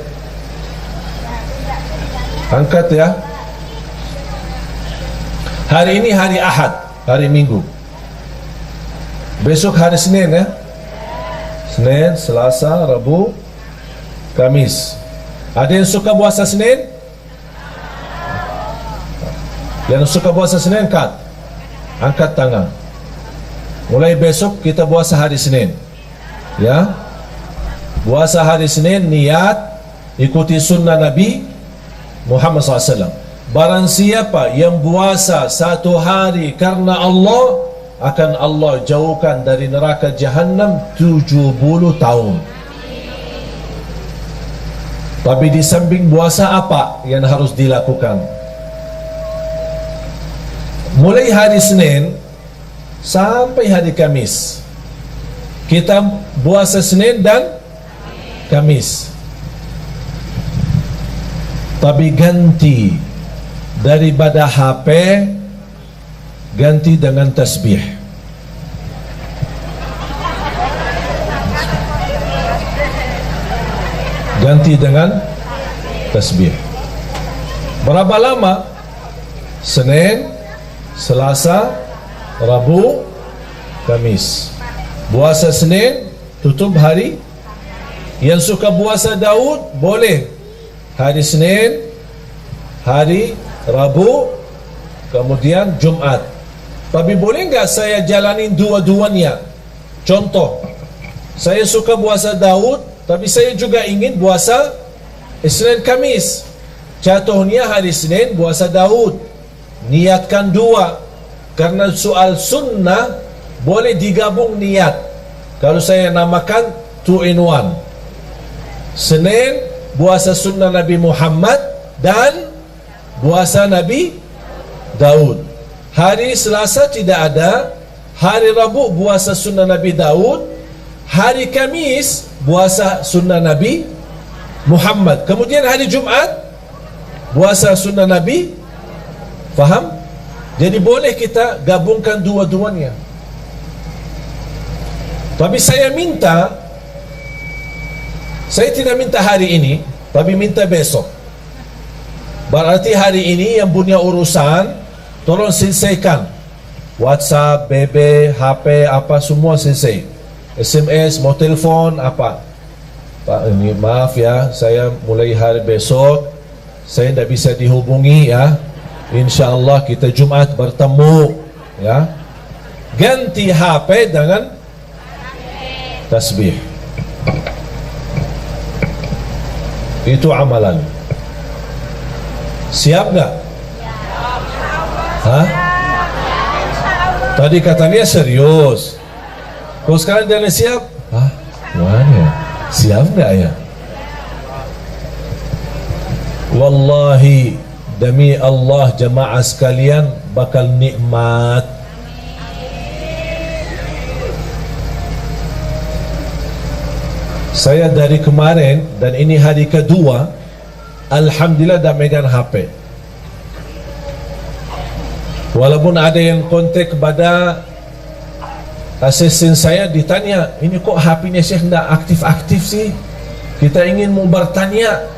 Angkat ya. Hari ini hari Ahad, hari Minggu. Besok hari Senin ya. Senin, Selasa, Rabu, Kamis. Ada yang suka puasa Senin? Yang suka puasa Senin angkat. Angkat tangan. Mulai besok kita puasa hari Senin. Ya. Puasa hari Senin niat ikuti sunnah Nabi Muhammad SAW. Barang siapa yang puasa 1 hari karena Allah, akan Allah jauhkan dari neraka Jahannam 70 tahun. Tapi di samping puasa apa yang harus dilakukan? Mulai hari Senin sampai hari Kamis, kita puasa Senin dan Kamis. Tapi ganti daripada HP, ganti dengan tasbih. ganti dengan tasbih. Berapa lama? Senin, Selasa, Rabu, Kamis. Puasa Senin, tutup hari. Yang suka puasa Daud boleh hari Senin, hari Rabu, kemudian Jumat. Tapi boleh nggak saya jalanin dua-duanya? Contoh, saya suka puasa Daud, tapi saya juga ingin puasa Senin Kamis. Jatuhnya hari Senin puasa Daud. Niatkan dua, karena soal sunnah boleh digabung niat. Kalau saya namakan 2 in 1. Senin puasa sunnah Nabi Muhammad dan puasa Nabi Daud. Hari Selasa tidak ada. Hari Rabu puasa sunnah Nabi Daud. Hari Kamis puasa sunnah Nabi Muhammad. Kemudian hari Jumat puasa sunnah Nabi. Faham? Jadi boleh kita gabungkan dua-duanya. Tapi saya tidak minta hari ini, tapi minta besok. Berarti hari ini yang punya urusan tolong selesaikan. WhatsApp, BB, HP, apa semua selesai. SMS, mau telepon, apa. Pak, ini maaf ya, saya mulai hari besok saya tidak bisa dihubungi ya. InsyaAllah kita Jumat bertemu ya. Ganti HP dengan tasbih. Itu amalan. Siap nggak? Hah? Tadi katanya serius. Kau sekarang jangan siap? Hah? Mana? Siap nggak ya? Wallahi, demi Allah jemaah sekalian bakal nikmat. Saya dari kemarin dan ini hari kedua, alhamdulillah dah megang HP. Walaupun ada yang kontak kepada asisten saya, ditanya, ini kok HP-nya Syekh tidak aktif-aktif sih? Kita ingin mau bertanya.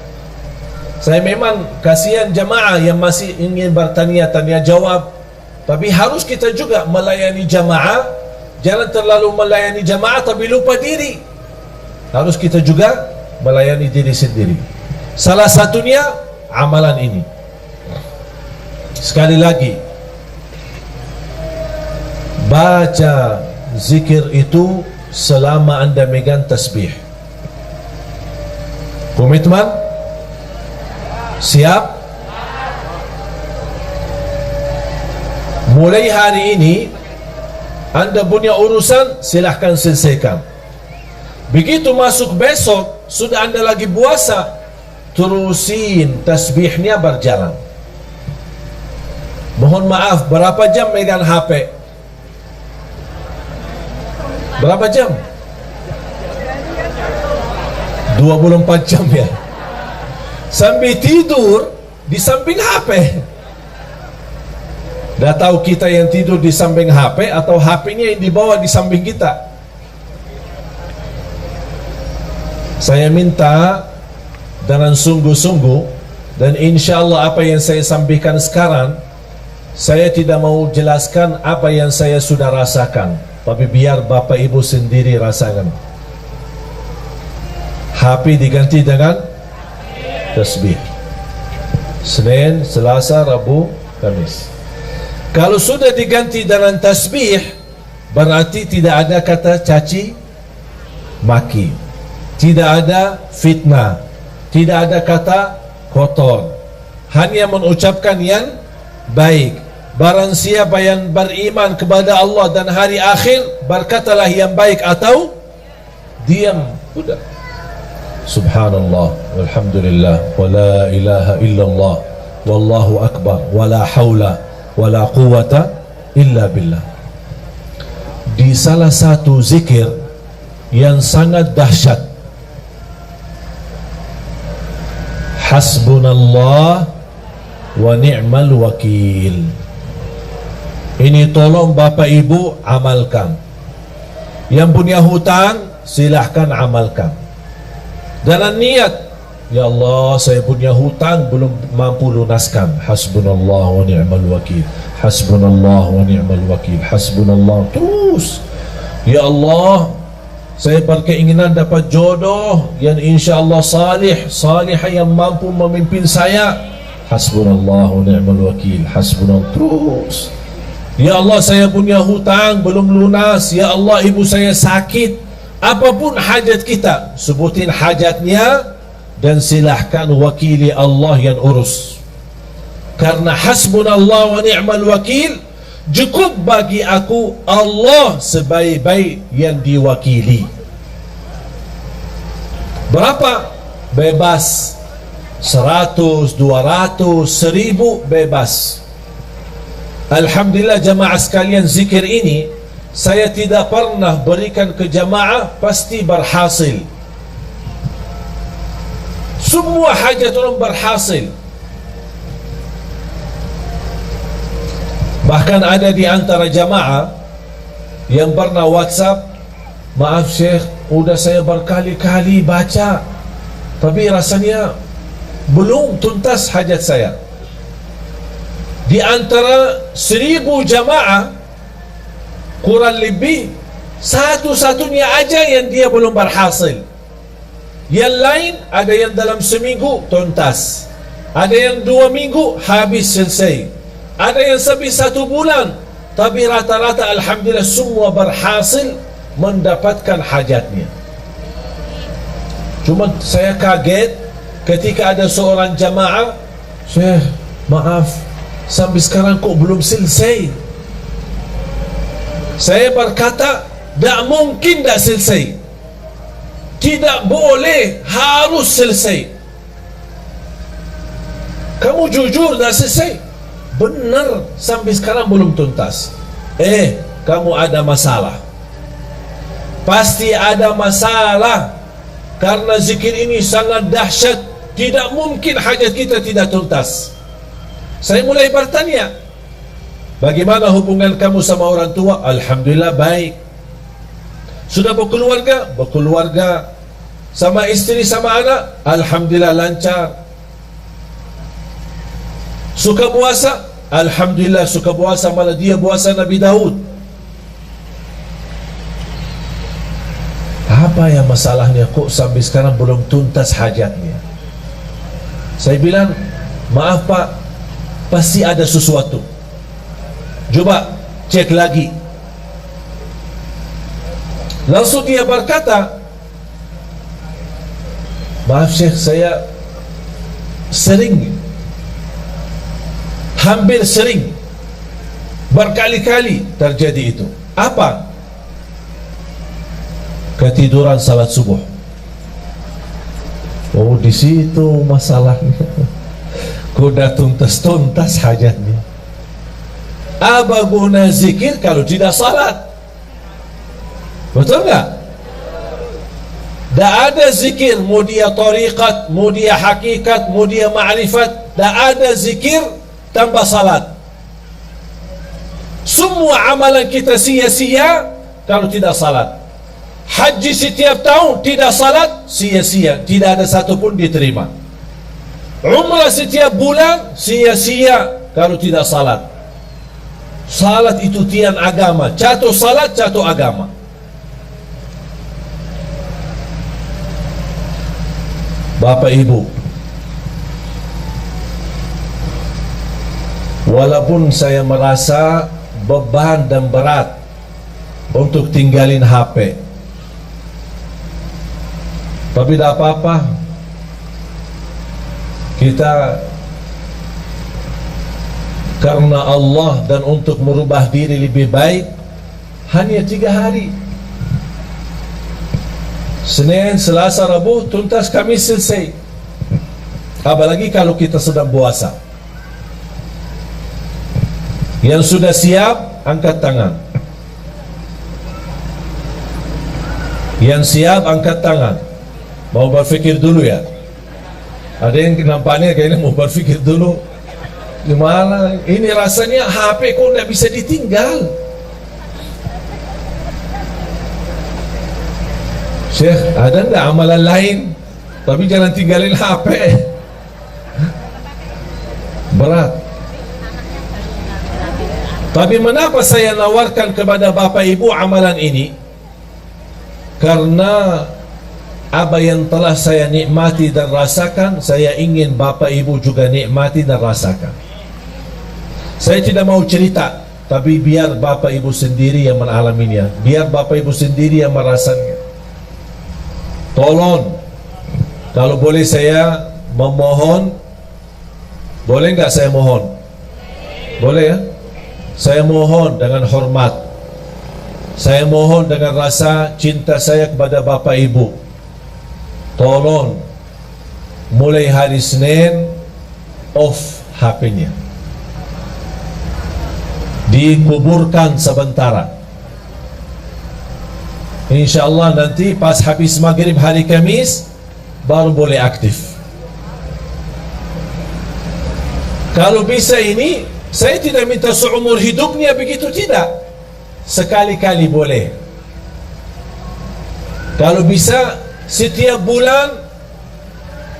Saya memang kasihan jamaah yang masih ingin bertanya, tanya jawab. Tapi harus kita juga melayani jamaah. Jangan terlalu melayani jamaah tapi lupa diri. Harus kita juga melayani diri sendiri. Salah satunya amalan ini. Sekali lagi, baca zikir itu selama anda megang tasbih. Komitmen? Siap? Mulai hari ini anda punya urusan, silahkan selesaikan. Begitu masuk besok, sudah anda lagi puasa, terusin tasbihnya berjalan. Mohon maaf, berapa jam megang HP? Berapa jam? 24 jam ya. Sambil tidur di samping HP. Dah tahu kita yang tidur di samping HP atau HP-nya yang dibawa di samping kita. Saya minta dengan sungguh-sungguh, dan insya Allah apa yang saya sampaikan sekarang, saya tidak mau jelaskan apa yang saya sudah rasakan, tapi biar Bapak Ibu sendiri rasakan. HP diganti dengan tasbih. Senin, Selasa, Rabu, Kamis. Kalau sudah diganti dengan tasbih, berarti tidak ada kata caci maki, tidak ada fitnah, tidak ada kata kotor, hanya mengucapkan yang baik. Barang siapa yang beriman kepada Allah dan hari akhir, berkatalah yang baik atau diam. Udah. Subhanallah, walhamdulillah, wa la ilaha illallah, wallahu akbar, wa la hawla wa la quwata illa billah. Di salah satu zikir yang sangat dahsyat, hasbunallah wa ni'mal wakil. Ini tolong Bapak Ibu amalkan. Yang punya hutang silahkan amalkan. Dalam niat Ya Allah, saya punya hutang belum mampu lunaskan. Hasbunallah wa ni'mal wakil. Hasbunallah wa ni'mal wakil. Hasbunallah. Terus, ya Allah, saya berkeinginan dapat jodoh yang insya-Allah salihah yang mampu memimpin saya. Hasbunallah wa ni'mal wakil. Hasbunallah. Terus, ya Allah, saya punya hutang belum lunas. Ya Allah, ibu saya sakit. Apapun hajat kita, sebutin hajatnya dan silahkan wakili Allah yang urus. Karena hasbunallah wa ni'mal wakil, cukup bagi aku Allah sebaik-baik yang diwakili. Berapa? Bebas. 100, 200, 1000 bebas. Alhamdulillah jamaah sekalian, zikir ini saya tidak pernah berikan ke jamaah pasti berhasil. Semua hajat orang berhasil. Bahkan ada di antara jamaah yang pernah WhatsApp, maaf Syekh, udah saya berkali-kali baca tapi rasanya belum tuntas hajat saya. Di antara 1000 jamaah kurang lebih satu-satunya aja yang dia belum berhasil. Yang lain ada yang dalam seminggu tuntas, ada yang 2 minggu habis selesai, ada yang sampai 1 bulan. Tapi rata-rata alhamdulillah semua berhasil mendapatkan hajatnya. Cuma saya kaget ketika ada seorang jamaah, Syekh maaf, sampai sekarang kok belum selesai. Saya berkata, tak mungkin tak selesai. Tidak boleh, harus selesai. Kamu jujur tak selesai? Benar, sampai sekarang belum tuntas. Kamu ada masalah. Pasti ada masalah. Karena zikir ini sangat dahsyat. Tidak mungkin hajat kita tidak tuntas. Saya mulai bertanya, bagaimana hubungan kamu sama orang tua? Alhamdulillah baik. Sudah berkeluarga? Berkeluarga. Sama istri, sama anak? Alhamdulillah lancar. Suka puasa? Alhamdulillah suka puasa, malah dia puasa Nabi Daud. Apa yang masalahnya kok sampai sekarang belum tuntas hajatnya? Saya bilang, maaf Pak, pasti ada sesuatu. Coba cek lagi. Langsung dia berkata, maaf Syekh, saya hampir sering, berkali-kali terjadi itu. Apa? Ketiduran salat subuh. Oh, di situ masalahnya. Kuda tuntas hajatnya. Apa guna zikir kalau tidak salat? Betul nggak? Tak ada zikir, mau dia tariqat, mau dia hakikat, mau dia ma'rifat, tak ada zikir tanpa salat. Semua amalan kita sia-sia kalau tidak salat. Haji setiap tahun tidak salat, sia-sia, tidak ada satu pun diterima. Umrah setiap bulan, sia-sia kalau tidak salat. Salat itu tiang agama. Jatuh salat, jatuh agama. Bapak Ibu, walaupun saya merasa beban dan berat untuk tinggalin HP, tapi tak apa-apa. Kita karena Allah dan untuk merubah diri lebih baik, hanya 3 hari. Senin, Selasa, Rabu tuntas, Kamis selesai. Apalagi kalau kita sedang puasa. Yang sudah siap, angkat tangan. Yang siap, angkat tangan. Mau berfikir dulu ya. Ada yang nampaknya kayaknya mau berfikir dulu. Gimana? Ini rasanya HP kok tidak bisa ditinggal. Syekh, ada enggak amalan lain? Tapi jangan tinggalin HP. Berat. Tapi mengapa saya nawarkan kepada Bapak Ibu amalan ini? Karena apa yang telah saya nikmati dan rasakan, saya ingin Bapak Ibu juga nikmati dan rasakan. Saya tidak mau cerita, tapi biar Bapak Ibu sendiri yang mengalaminya, biar Bapak Ibu sendiri yang merasakannya. Tolong, kalau boleh saya memohon, boleh nggak saya mohon? Boleh ya? Saya mohon dengan hormat, saya mohon dengan rasa cinta saya kepada Bapak Ibu, tolong mulai hari Senin off HP-nya, dikuburkan sementara. InsyaAllah nanti pas habis maghrib hari Kamis baru boleh aktif. Kalau bisa ini, saya tidak minta seumur hidupnya begitu, tidak. Sekali-kali boleh. Kalau bisa setiap bulan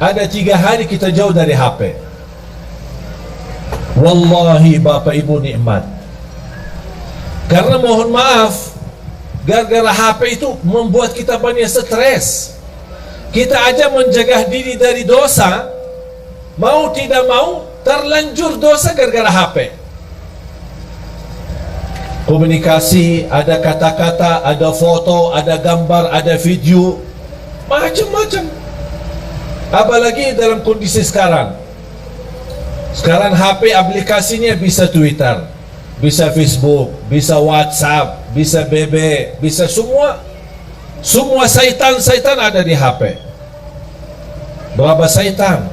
ada 3 hari kita jauh dari HP. Wallahi Bapak Ibu nikmat. Karena mohon maaf, gara-gara HP itu membuat kita banyak stres. Kita aja menjaga diri dari dosa, mau tidak mau terlanjur dosa gara-gara HP. Komunikasi, ada kata-kata, ada foto, ada gambar, ada video, macam-macam. Apalagi dalam kondisi sekarang. Sekarang HP aplikasinya bisa Twitter, bisa Facebook, bisa WhatsApp, bisa BB, bisa semua. Semua syaitan ada di HP. Berapa syaitan?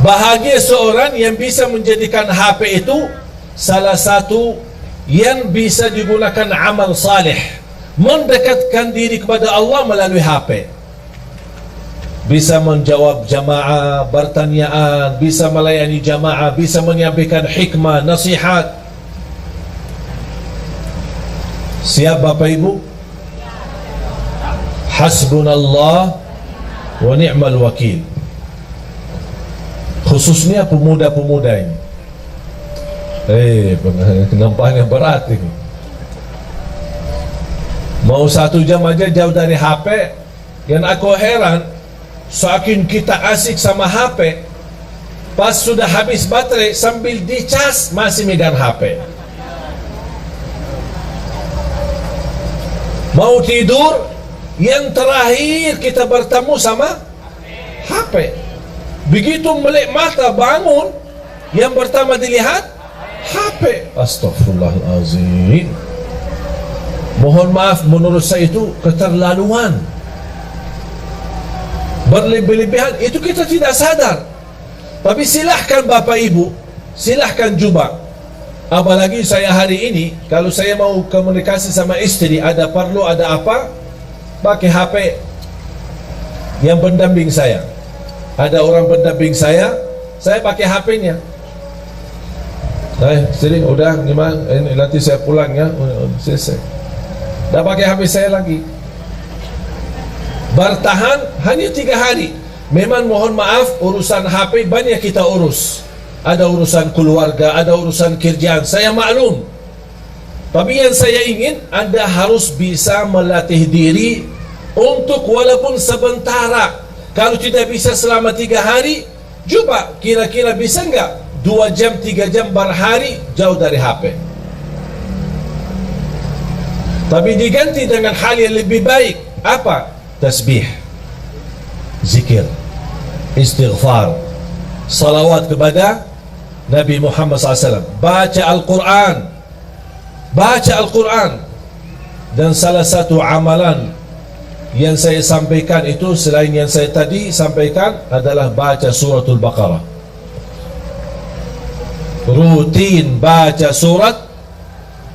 Bahagia seorang yang bisa menjadikan HP itu salah satu yang bisa digunakan amal saleh, mendekatkan diri kepada Allah melalui HP. Bisa menjawab jamaah, bertanyaan, bisa melayani jamaah, bisa menyampaikan hikmah, nasihat. Siap Bapak Ibu? Hasbunallah wa ni'mal wakil. Khususnya pemuda-pemuda ini. Nampaknya berat ini. Mau 1 jam aja jauh dari HP. Yang aku heran, saking kita asik sama HP, pas sudah habis baterai sambil dicas masih megang HP. Mau tidur, yang terakhir kita bertemu sama HP. Begitu melek mata bangun, yang pertama dilihat HP. Astaghfirullahalazim. Mohon maaf, menurut saya itu keterlaluan, berlebih-lebihan. Itu kita tidak sadar. Tapi silahkan Bapak Ibu, silahkan coba. Apalagi saya hari ini, kalau saya mau komunikasi sama istri, ada perlu, ada apa, pakai HP yang pendamping saya. Ada orang pendamping saya pakai HP-nya. Istri, udah gimana? Ini nanti saya pulang ya, selesai. Dah pakai HP saya lagi. Bertahan hanya 3 hari. Memang mohon maaf, urusan HP banyak kita urus. Ada urusan keluarga, ada urusan kerjaan, saya maklum. Tapi yang saya ingin, Anda harus bisa melatih diri untuk walaupun sebentar. Kalau tidak bisa selama 3 hari, coba kira-kira bisa enggak 2 jam, 3 jam berhari jauh dari HP. Tapi diganti dengan hal yang lebih baik. Apa? Tasbih, zikir, istighfar, salawat kepada Nabi Muhammad SAW, baca Al-Quran, baca Al-Quran. Dan salah satu amalan yang saya sampaikan itu, selain yang saya tadi sampaikan, adalah baca suratul Baqarah. Rutin baca surat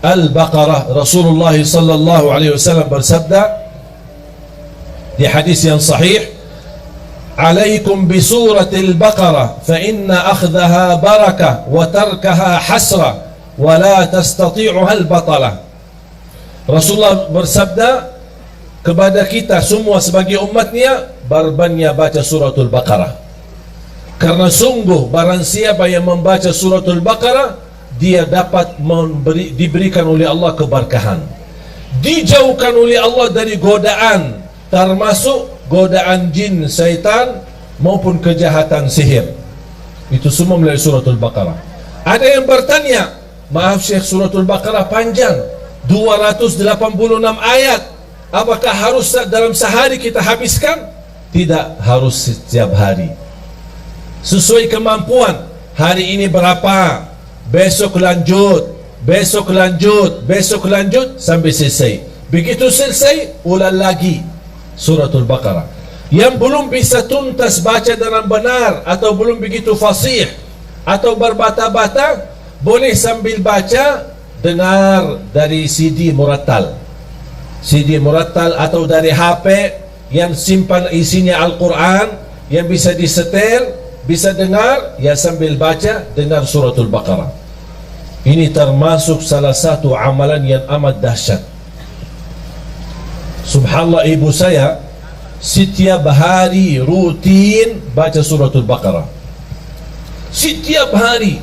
Al-Baqarah. Rasulullah sallallahu alaihi wasallam bersabda di hadis yang sahih, "Alaikum bi suratil Baqarah fa inna akhdaha barakah wa tarkaha hasrah wa la tastati'uha al-batalah." Rasulullah bersabda, kepada kita semua sebagai umatnya, berbanyak baca suratul Baqarah. Karena sungguh barang siapa yang membaca suratul Baqarah, dia dapat diberikan oleh Allah keberkahan, dijauhkan oleh Allah dari godaan, termasuk godaan jin, syaitan maupun kejahatan sihir. Itu semua melalui suratul Baqarah. Ada yang bertanya, maaf Syekh, suratul Baqarah panjang, 286 ayat, apakah harus dalam sehari kita habiskan? Tidak harus setiap hari, sesuai kemampuan. Hari ini berapa, besok lanjut, besok lanjut, besok lanjut sampai selesai. Begitu selesai, ulang lagi suratul Baqarah. Yang belum bisa tuntas baca dengan benar atau belum begitu fasih atau berbata-bata, boleh sambil baca dengar dari CD murattal, CD murattal atau dari HP yang simpan isinya Al-Quran, yang bisa disetel, bisa dengar, ya sambil baca dengar suratul Baqarah. Ini termasuk salah satu amalan yang amat dahsyat. Subhanallah, ibu saya setiap hari rutin baca suratul Baqarah. Setiap hari.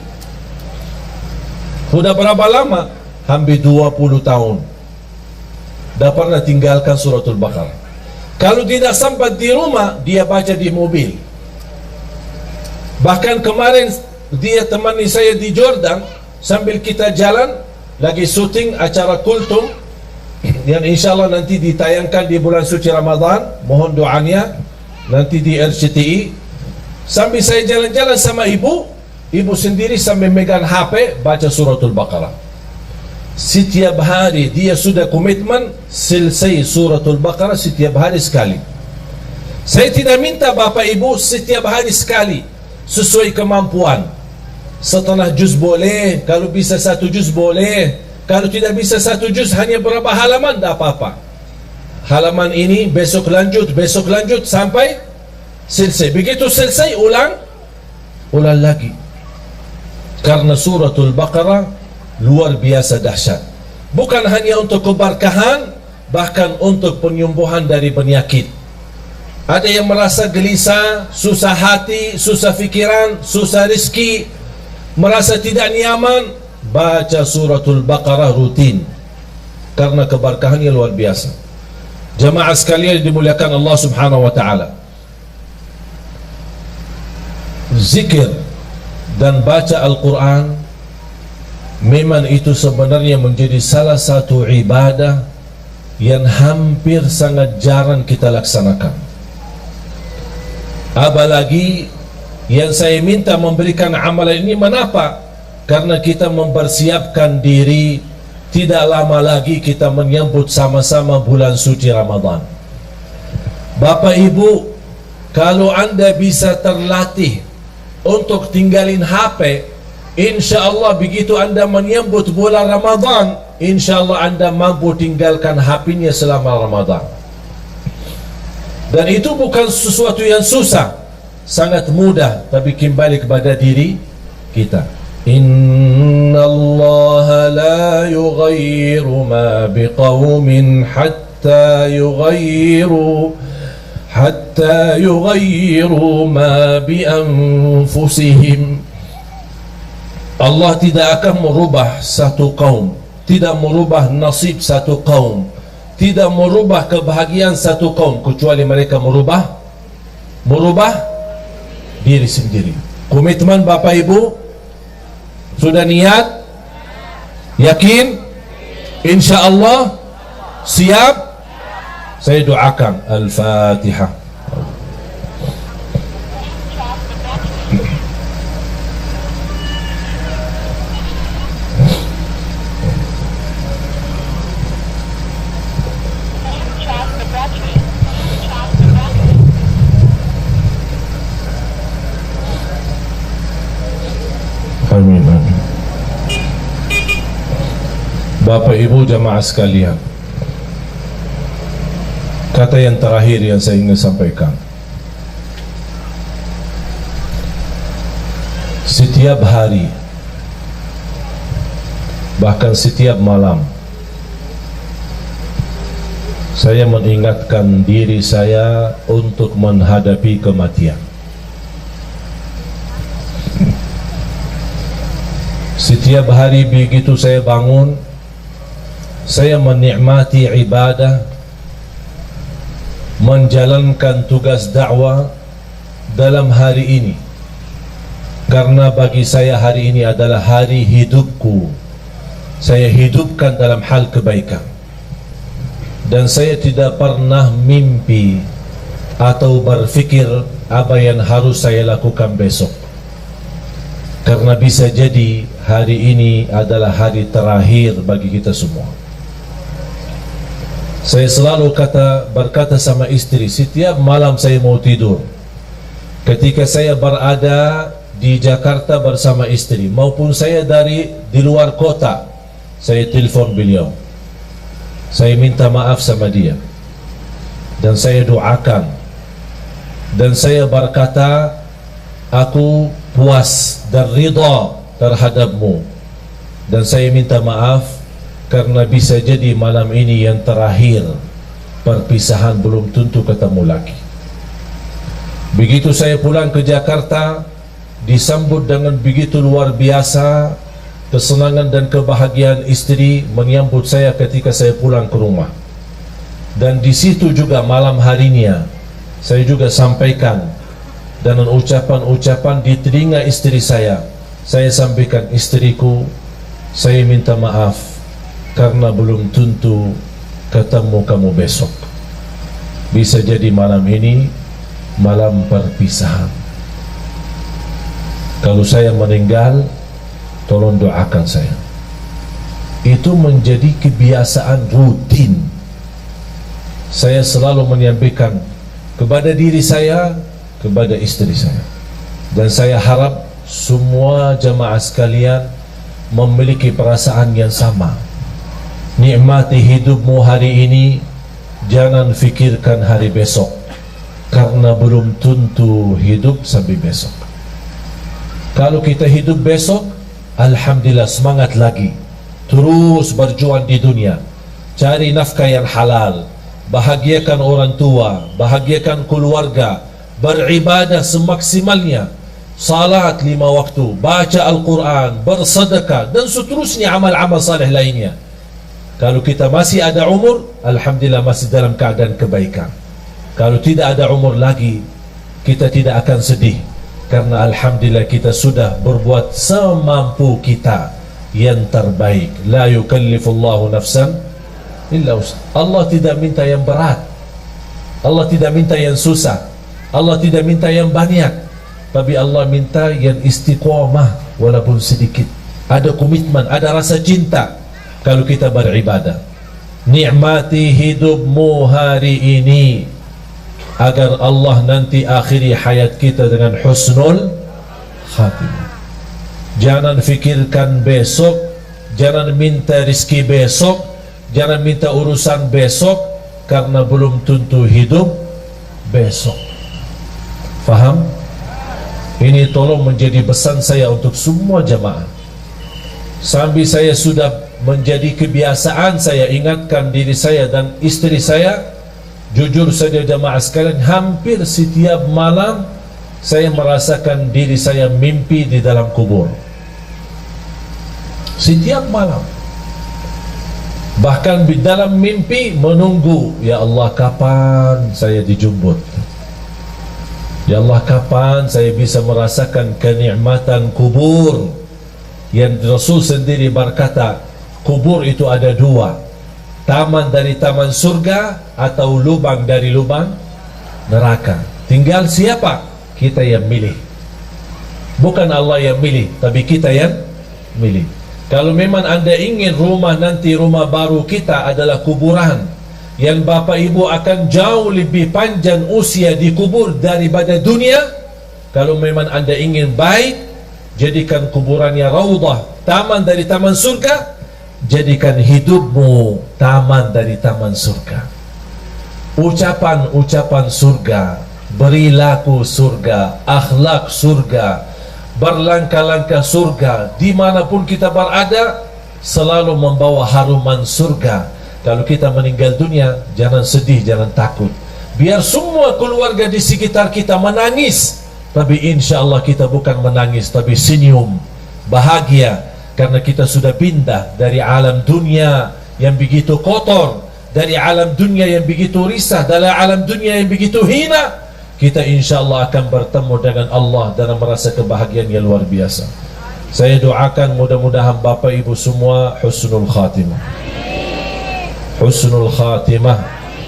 Sudah berapa lama? Hampir 20 tahun. Dah pernah tinggalkan suratul Baqarah. Kalau tidak sempat di rumah, dia baca di mobil. Bahkan kemarin dia temani saya di Jordan, sambil kita jalan lagi syuting acara Kultum yang insyaAllah nanti ditayangkan di bulan suci Ramadan. Mohon doanya nanti di RCTI. Sambil saya jalan-jalan sama ibu sendiri sambil megang HP baca suratul Baqarah. Setiap hari dia sudah komitmen selesai suratul Baqarah setiap hari sekali. Saya tidak minta bapak ibu setiap hari sekali, sesuai kemampuan. Setengah juz boleh, kalau bisa 1 juz boleh. Kalau tidak bisa 1 juz, hanya berapa halaman, tak apa-apa. Halaman ini besok lanjut sampai selesai. Begitu selesai, ulang lagi. Karena suratul Baqarah luar biasa dahsyat. Bukan hanya untuk keberkahan, bahkan untuk penyembuhan dari penyakit. Ada yang merasa gelisah, susah hati, susah fikiran, susah rezeki, merasa tidak nyaman, baca suratul Baqarah rutin, karena keberkahannya luar biasa. Jamaah sekalian dimuliakan Allah Subhanahu wa taala, zikir dan baca Al-Quran memang itu sebenarnya menjadi salah satu ibadah yang hampir sangat jarang kita laksanakan. Apalagi yang saya minta memberikan amalan ini, kenapa? Karena kita mempersiapkan diri, tidak lama lagi kita menyambut sama-sama bulan suci Ramadan. Bapak Ibu, kalau anda bisa terlatih untuk tinggalin HP, insya Allah begitu anda menyambut bulan Ramadan, insya Allah anda mampu tinggalkan HP-nya selama Ramadan. Dan itu bukan sesuatu yang susah, sangat mudah, tapi kembali kepada diri kita. Inna Allah la yughayyiru ma biqawmin hatta yughayyiru ma bi anfusihim. Allah tidak akan merubah satu kaum, tidak merubah nasib satu kaum, tidak merubah kebahagiaan satu kaum, kecuali mereka merubah diri sendiri. Komitmen Bapak Ibu sudah niat, yakin, insya Allah siap. Saya doakan. Al-Fatihah. Amin, amin. Bapak Ibu jamaah sekalian, kata yang terakhir yang saya ingin sampaikan, setiap hari, bahkan setiap malam, Saya mengingatkan diri saya untuk menghadapi kematian. Setiap hari begitu saya bangun, saya menikmati ibadah, menjalankan tugas dakwah dalam hari ini, karena bagi saya hari ini adalah hari hidupku. Saya hidupkan dalam hal kebaikan, dan saya tidak pernah mimpi atau berfikir apa yang harus saya lakukan besok, karena bisa jadi hari ini adalah hari terakhir bagi kita semua. Saya selalu berkata sama istri setiap malam saya mau tidur, ketika saya berada di Jakarta bersama istri maupun saya di luar kota, saya telepon beliau, saya minta maaf sama dia, dan saya doakan, dan saya berkata aku puas dan ridha terhadapmu, dan saya minta maaf karena bisa jadi malam ini yang terakhir, perpisahan belum tentu ketemu lagi. Begitu saya pulang ke Jakarta, disambut dengan begitu luar biasa kesenangan dan kebahagiaan istri menyambut saya ketika saya pulang ke rumah. Dan di situ juga malam harinya saya juga sampaikan dengan ucapan-ucapan di telinga istri saya sampaikan, istriku, saya minta maaf karena belum tentu ketemu kamu besok. Bisa jadi malam ini malam perpisahan. Kalau saya meninggal, tolong doakan saya. Itu menjadi kebiasaan rutin. Saya selalu menyampaikan kepada diri saya, kepada istri saya, dan saya harap semua jamaah sekalian memiliki perasaan yang sama. Nikmati hidupmu hari ini, jangan fikirkan hari besok, karena belum tentu hidup sampai besok. Kalau kita hidup besok, alhamdulillah, semangat lagi, terus berjuang di dunia, cari nafkah yang halal, bahagiakan orang tua, bahagiakan keluarga, beribadah semaksimalnya, salat 5 waktu, baca Al-Quran, bersedekah, dan seterusnya amal-amal saleh lainnya. Kalau kita masih ada umur, alhamdulillah masih dalam keadaan kebaikan. Kalau tidak ada umur lagi, kita tidak akan sedih, karena alhamdulillah kita sudah berbuat semampu kita yang terbaik. La yukallifullahu nafsan illa wus'aha. Allah tidak minta yang berat, Allah tidak minta yang susah, Allah tidak minta yang banyak, tapi Allah minta yang istiqamah, walaupun sedikit. Ada komitmen, ada rasa cinta kalau kita beribadah. Nikmati hidupmu hari ini, agar Allah nanti akhiri hayat kita dengan husnul khatimah. Jangan fikirkan besok, jangan minta rizki besok, jangan minta urusan besok, karena belum tentu hidup besok. Faham? Ini tolong menjadi pesan saya untuk semua jamaah. Sambil saya sudah menjadi kebiasaan, saya ingatkan diri saya dan istri saya. Jujur saja jamaah sekalian, hampir setiap malam saya merasakan diri saya mimpi di dalam kubur. Setiap malam, bahkan di dalam mimpi menunggu, ya Allah, kapan saya dijemput? Ya Allah, kapan saya bisa merasakan kenikmatan kubur? Yang Rasul sendiri berkata, kubur itu ada 2, taman dari taman surga atau lubang dari lubang neraka. Tinggal siapa? Kita yang milih. Bukan Allah yang milih, tapi kita yang milih. Kalau memang anda ingin rumah nanti, rumah baru kita adalah kuburan, yang bapak ibu akan jauh lebih panjang usia di kubur daripada dunia. Kalau memang anda ingin baik, jadikan kuburannya raudhah, taman dari taman surga. Jadikan hidupmu taman dari taman surga. Ucapan-ucapan surga, berilaku surga, akhlak surga, berlangkah-langkah surga, dimanapun kita berada selalu membawa haruman surga. Kalau kita meninggal dunia, jangan sedih, jangan takut. Biar semua keluarga di sekitar kita menangis, tapi insya Allah kita bukan menangis, tapi senyum, bahagia, karena kita sudah pindah dari alam dunia yang begitu kotor, dari alam dunia yang begitu risah, dari alam dunia yang begitu hina. Kita insya Allah akan bertemu dengan Allah dan merasa kebahagiaan yang luar biasa. Saya doakan mudah-mudahan Bapak Ibu semua husnul khatimah, husnul khatimah,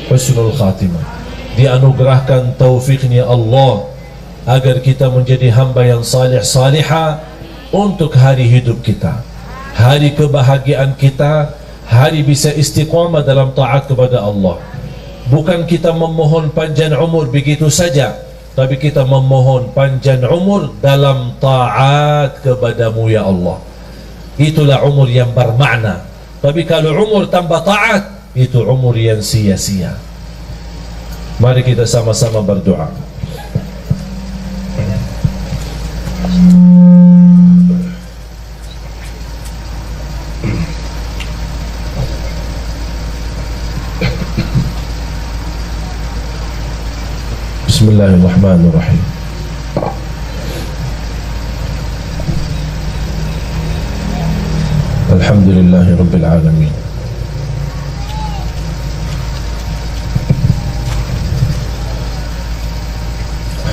husnul khatimah. Dianugerahkan taufiknya Allah agar kita menjadi hamba yang salih salihah untuk hari hidup kita, hari kebahagiaan kita, hari bisa istiqamah dalam taat kepada Allah. Bukan kita memohon panjang umur begitu saja, tapi kita memohon panjang umur dalam taat kepadamu ya Allah. Itulah umur yang bermakna. Tapi kalau umur tanpa taat, itu umur yang sia-sia. Mari kita sama-sama berdoa. Bismillahirrahmanirrahim. Alhamdulillahi Rabbil Alamin.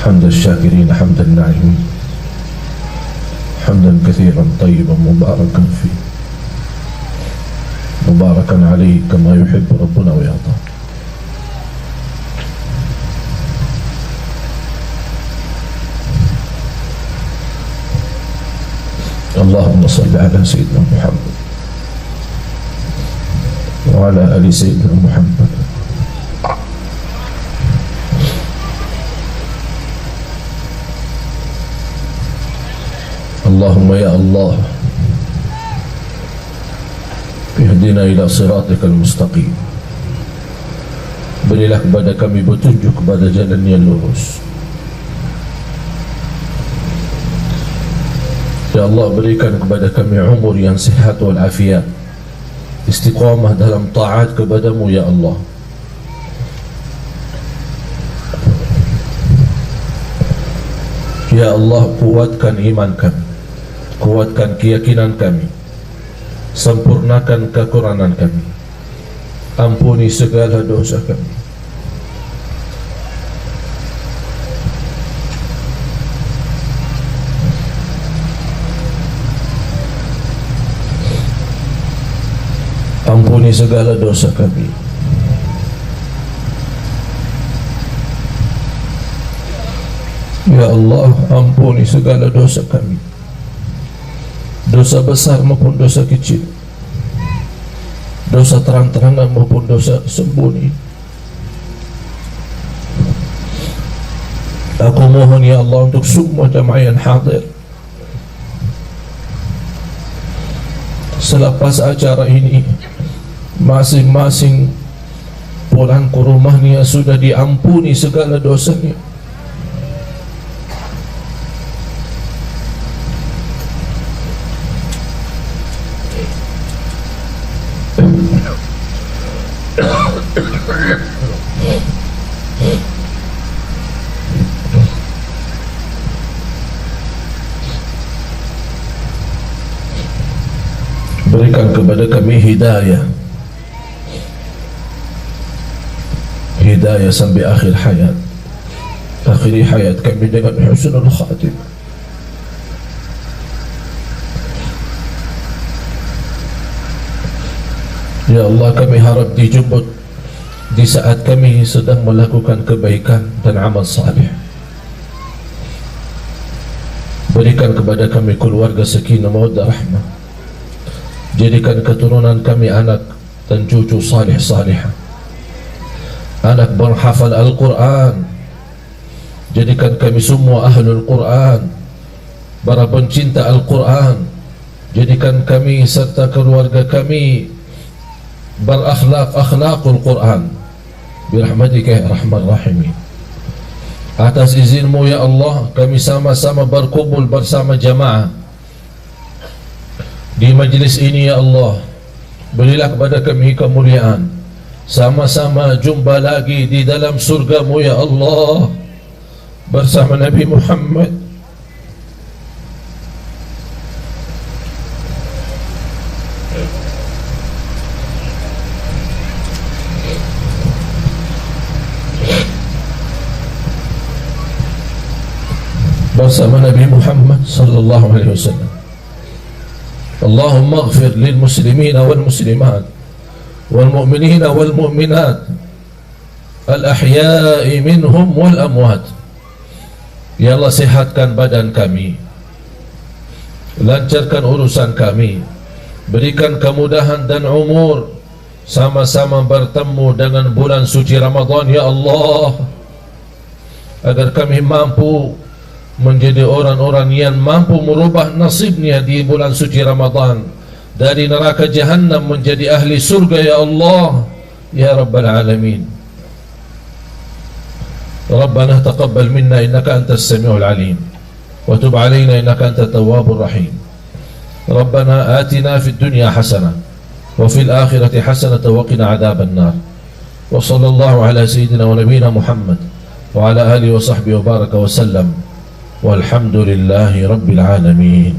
حمد الشاكرين حمد الناعمين حمدا كثيرا طيبا مباركا فيه مباركا عليه كما يحب ربنا ويرضى. اللهم صل على سيدنا محمد وعلى آل سيدنا محمد. اللهم يا الله اهدنا إلى صراطك المستقيم. Berilah kepada kami petunjuk kepada jalan yang lurus. Ya Allah, berikan kepada kami umur yang sihat wal afiat, istiqamah dalam taat kepadamu ya Allah. Ya Allah, kuatkan iman kami, kuatkan keyakinan kami, sempurnakan kekurangan kami, ampuni segala dosa kami. Ampuni segala dosa kami. Ya Allah, ampuni segala dosa kami, dosa besar maupun dosa kecil, dosa terang-terangan maupun dosa sembunyi. Aku mohon ya Allah untuk semua jamaah yang hadir, selepas acara ini masing-masing pulang ke rumahnya sudah diampuni segala dosanya. Berikan kepada kami hidayah, hidayah sampai akhir hayat. Akhiri hayat kami dengan husnul khatimah. Ya Allah, kami harap dijemput di saat kami sedang melakukan kebaikan dan amal salih. Berikan kepada kami keluarga sakinah mawaddah rahmah. Jadikan keturunan kami anak dan cucu salih salihah, anak berhafal Al-Quran. Jadikan kami semua ahlul Quran, para pencinta Al-Quran. Jadikan kami serta keluarga kami berakhlak-akhlakul Quran birahmatika ya arhamar rahimin. Atas izinmu ya Allah, kami sama-sama berkumpul bersama jamaah di majlis ini ya Allah berilah kepada kami kemuliaan, sama-sama jumpa lagi di dalam surga-Mu ya Allah bersama Nabi Muhammad. bersama Nabi Muhammad sallallahu alaihi wasallam. Allahumma ighfir lil muslimin wal muslimat wal mu'minin wal mu'minat al ahya'i minhum wal amwat. Ya Allah, sehatkan badan kami, lancarkan urusan kami, berikan kemudahan dan umur, sama-sama bertemu dengan bulan suci Ramadan ya Allah, agar kami mampu menjadi orang-orang yang mampu merubah nasibnya di bulan suci Ramadan, dari neraka jahannam menjadi ahli surga ya Allah ya Rabbal Alamin. Rabbana taqabbal minna innaka antas sami'ul alim wa tub alaina innaka antat tawwabur rahim. Rabbana atina fid dunya hasanah wa fil akhirati hasanah wa qina adzaban nar. Wa sallallahu ala sayyidina wa nabiyyina Muhammad wa ala alihi wa sahbihi wa baraka wa sallam. Walhamdulillahi Rabbil Alamin.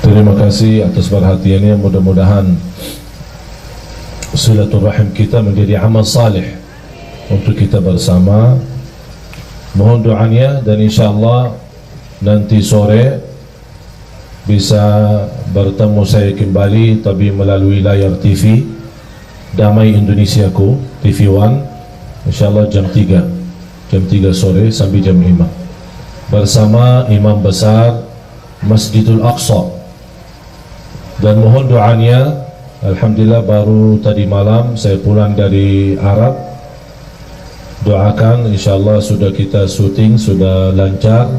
Terima kasih atas perhatiannya. Mudah-mudahan silaturahim kita menjadi amal saleh untuk kita bersama. Mohon doanya, dan insyaAllah nanti sore bisa bertemu saya kembali, tapi melalui layar TV Damai Indonesiaku, TV One, insyaAllah jam 3 sore sampai jam 5 bersama Imam Besar Masjidul Aqsa. Dan mohon doanya, alhamdulillah baru tadi malam saya pulang dari Arab. Doakan insyaAllah sudah kita syuting, sudah lancar.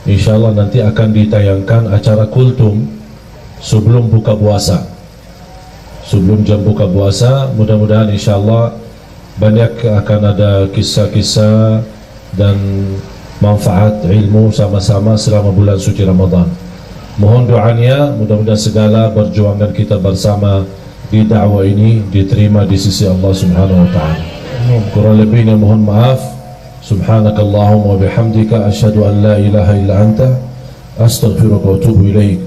InsyaAllah nanti akan ditayangkan acara kultum sebelum buka puasa, sebelum jam buka puasa. Mudah-mudahan insyaAllah banyak akan ada kisah-kisah dan manfaat ilmu sama-sama selama bulan suci Ramadan. Mohon doanya, mudah-mudahan segala perjuangan kita bersama di dakwah ini diterima di sisi Allah Subhanahu wa taala. Kurang lebihnya mohon maaf. Subhanakallahumma wa bihamdika asyhadu an la ilaha illa anta astaghfiruka wa atubu ilaik.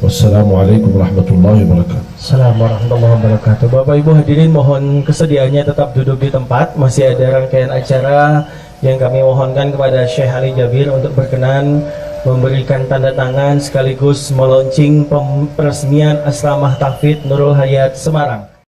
Wassalamualaikum warahmatullahi wabarakatuh. Assalamualaikum warahmatullahi wabarakatuh. Bapak Ibu hadirin, mohon kesediaannya tetap duduk di tempat. Masih ada rangkaian acara yang kami mohonkan kepada Syekh Ali Jabir untuk berkenan memberikan tanda tangan sekaligus meluncing peresmian Asramah Tahfidz Nurul Hayat Semarang.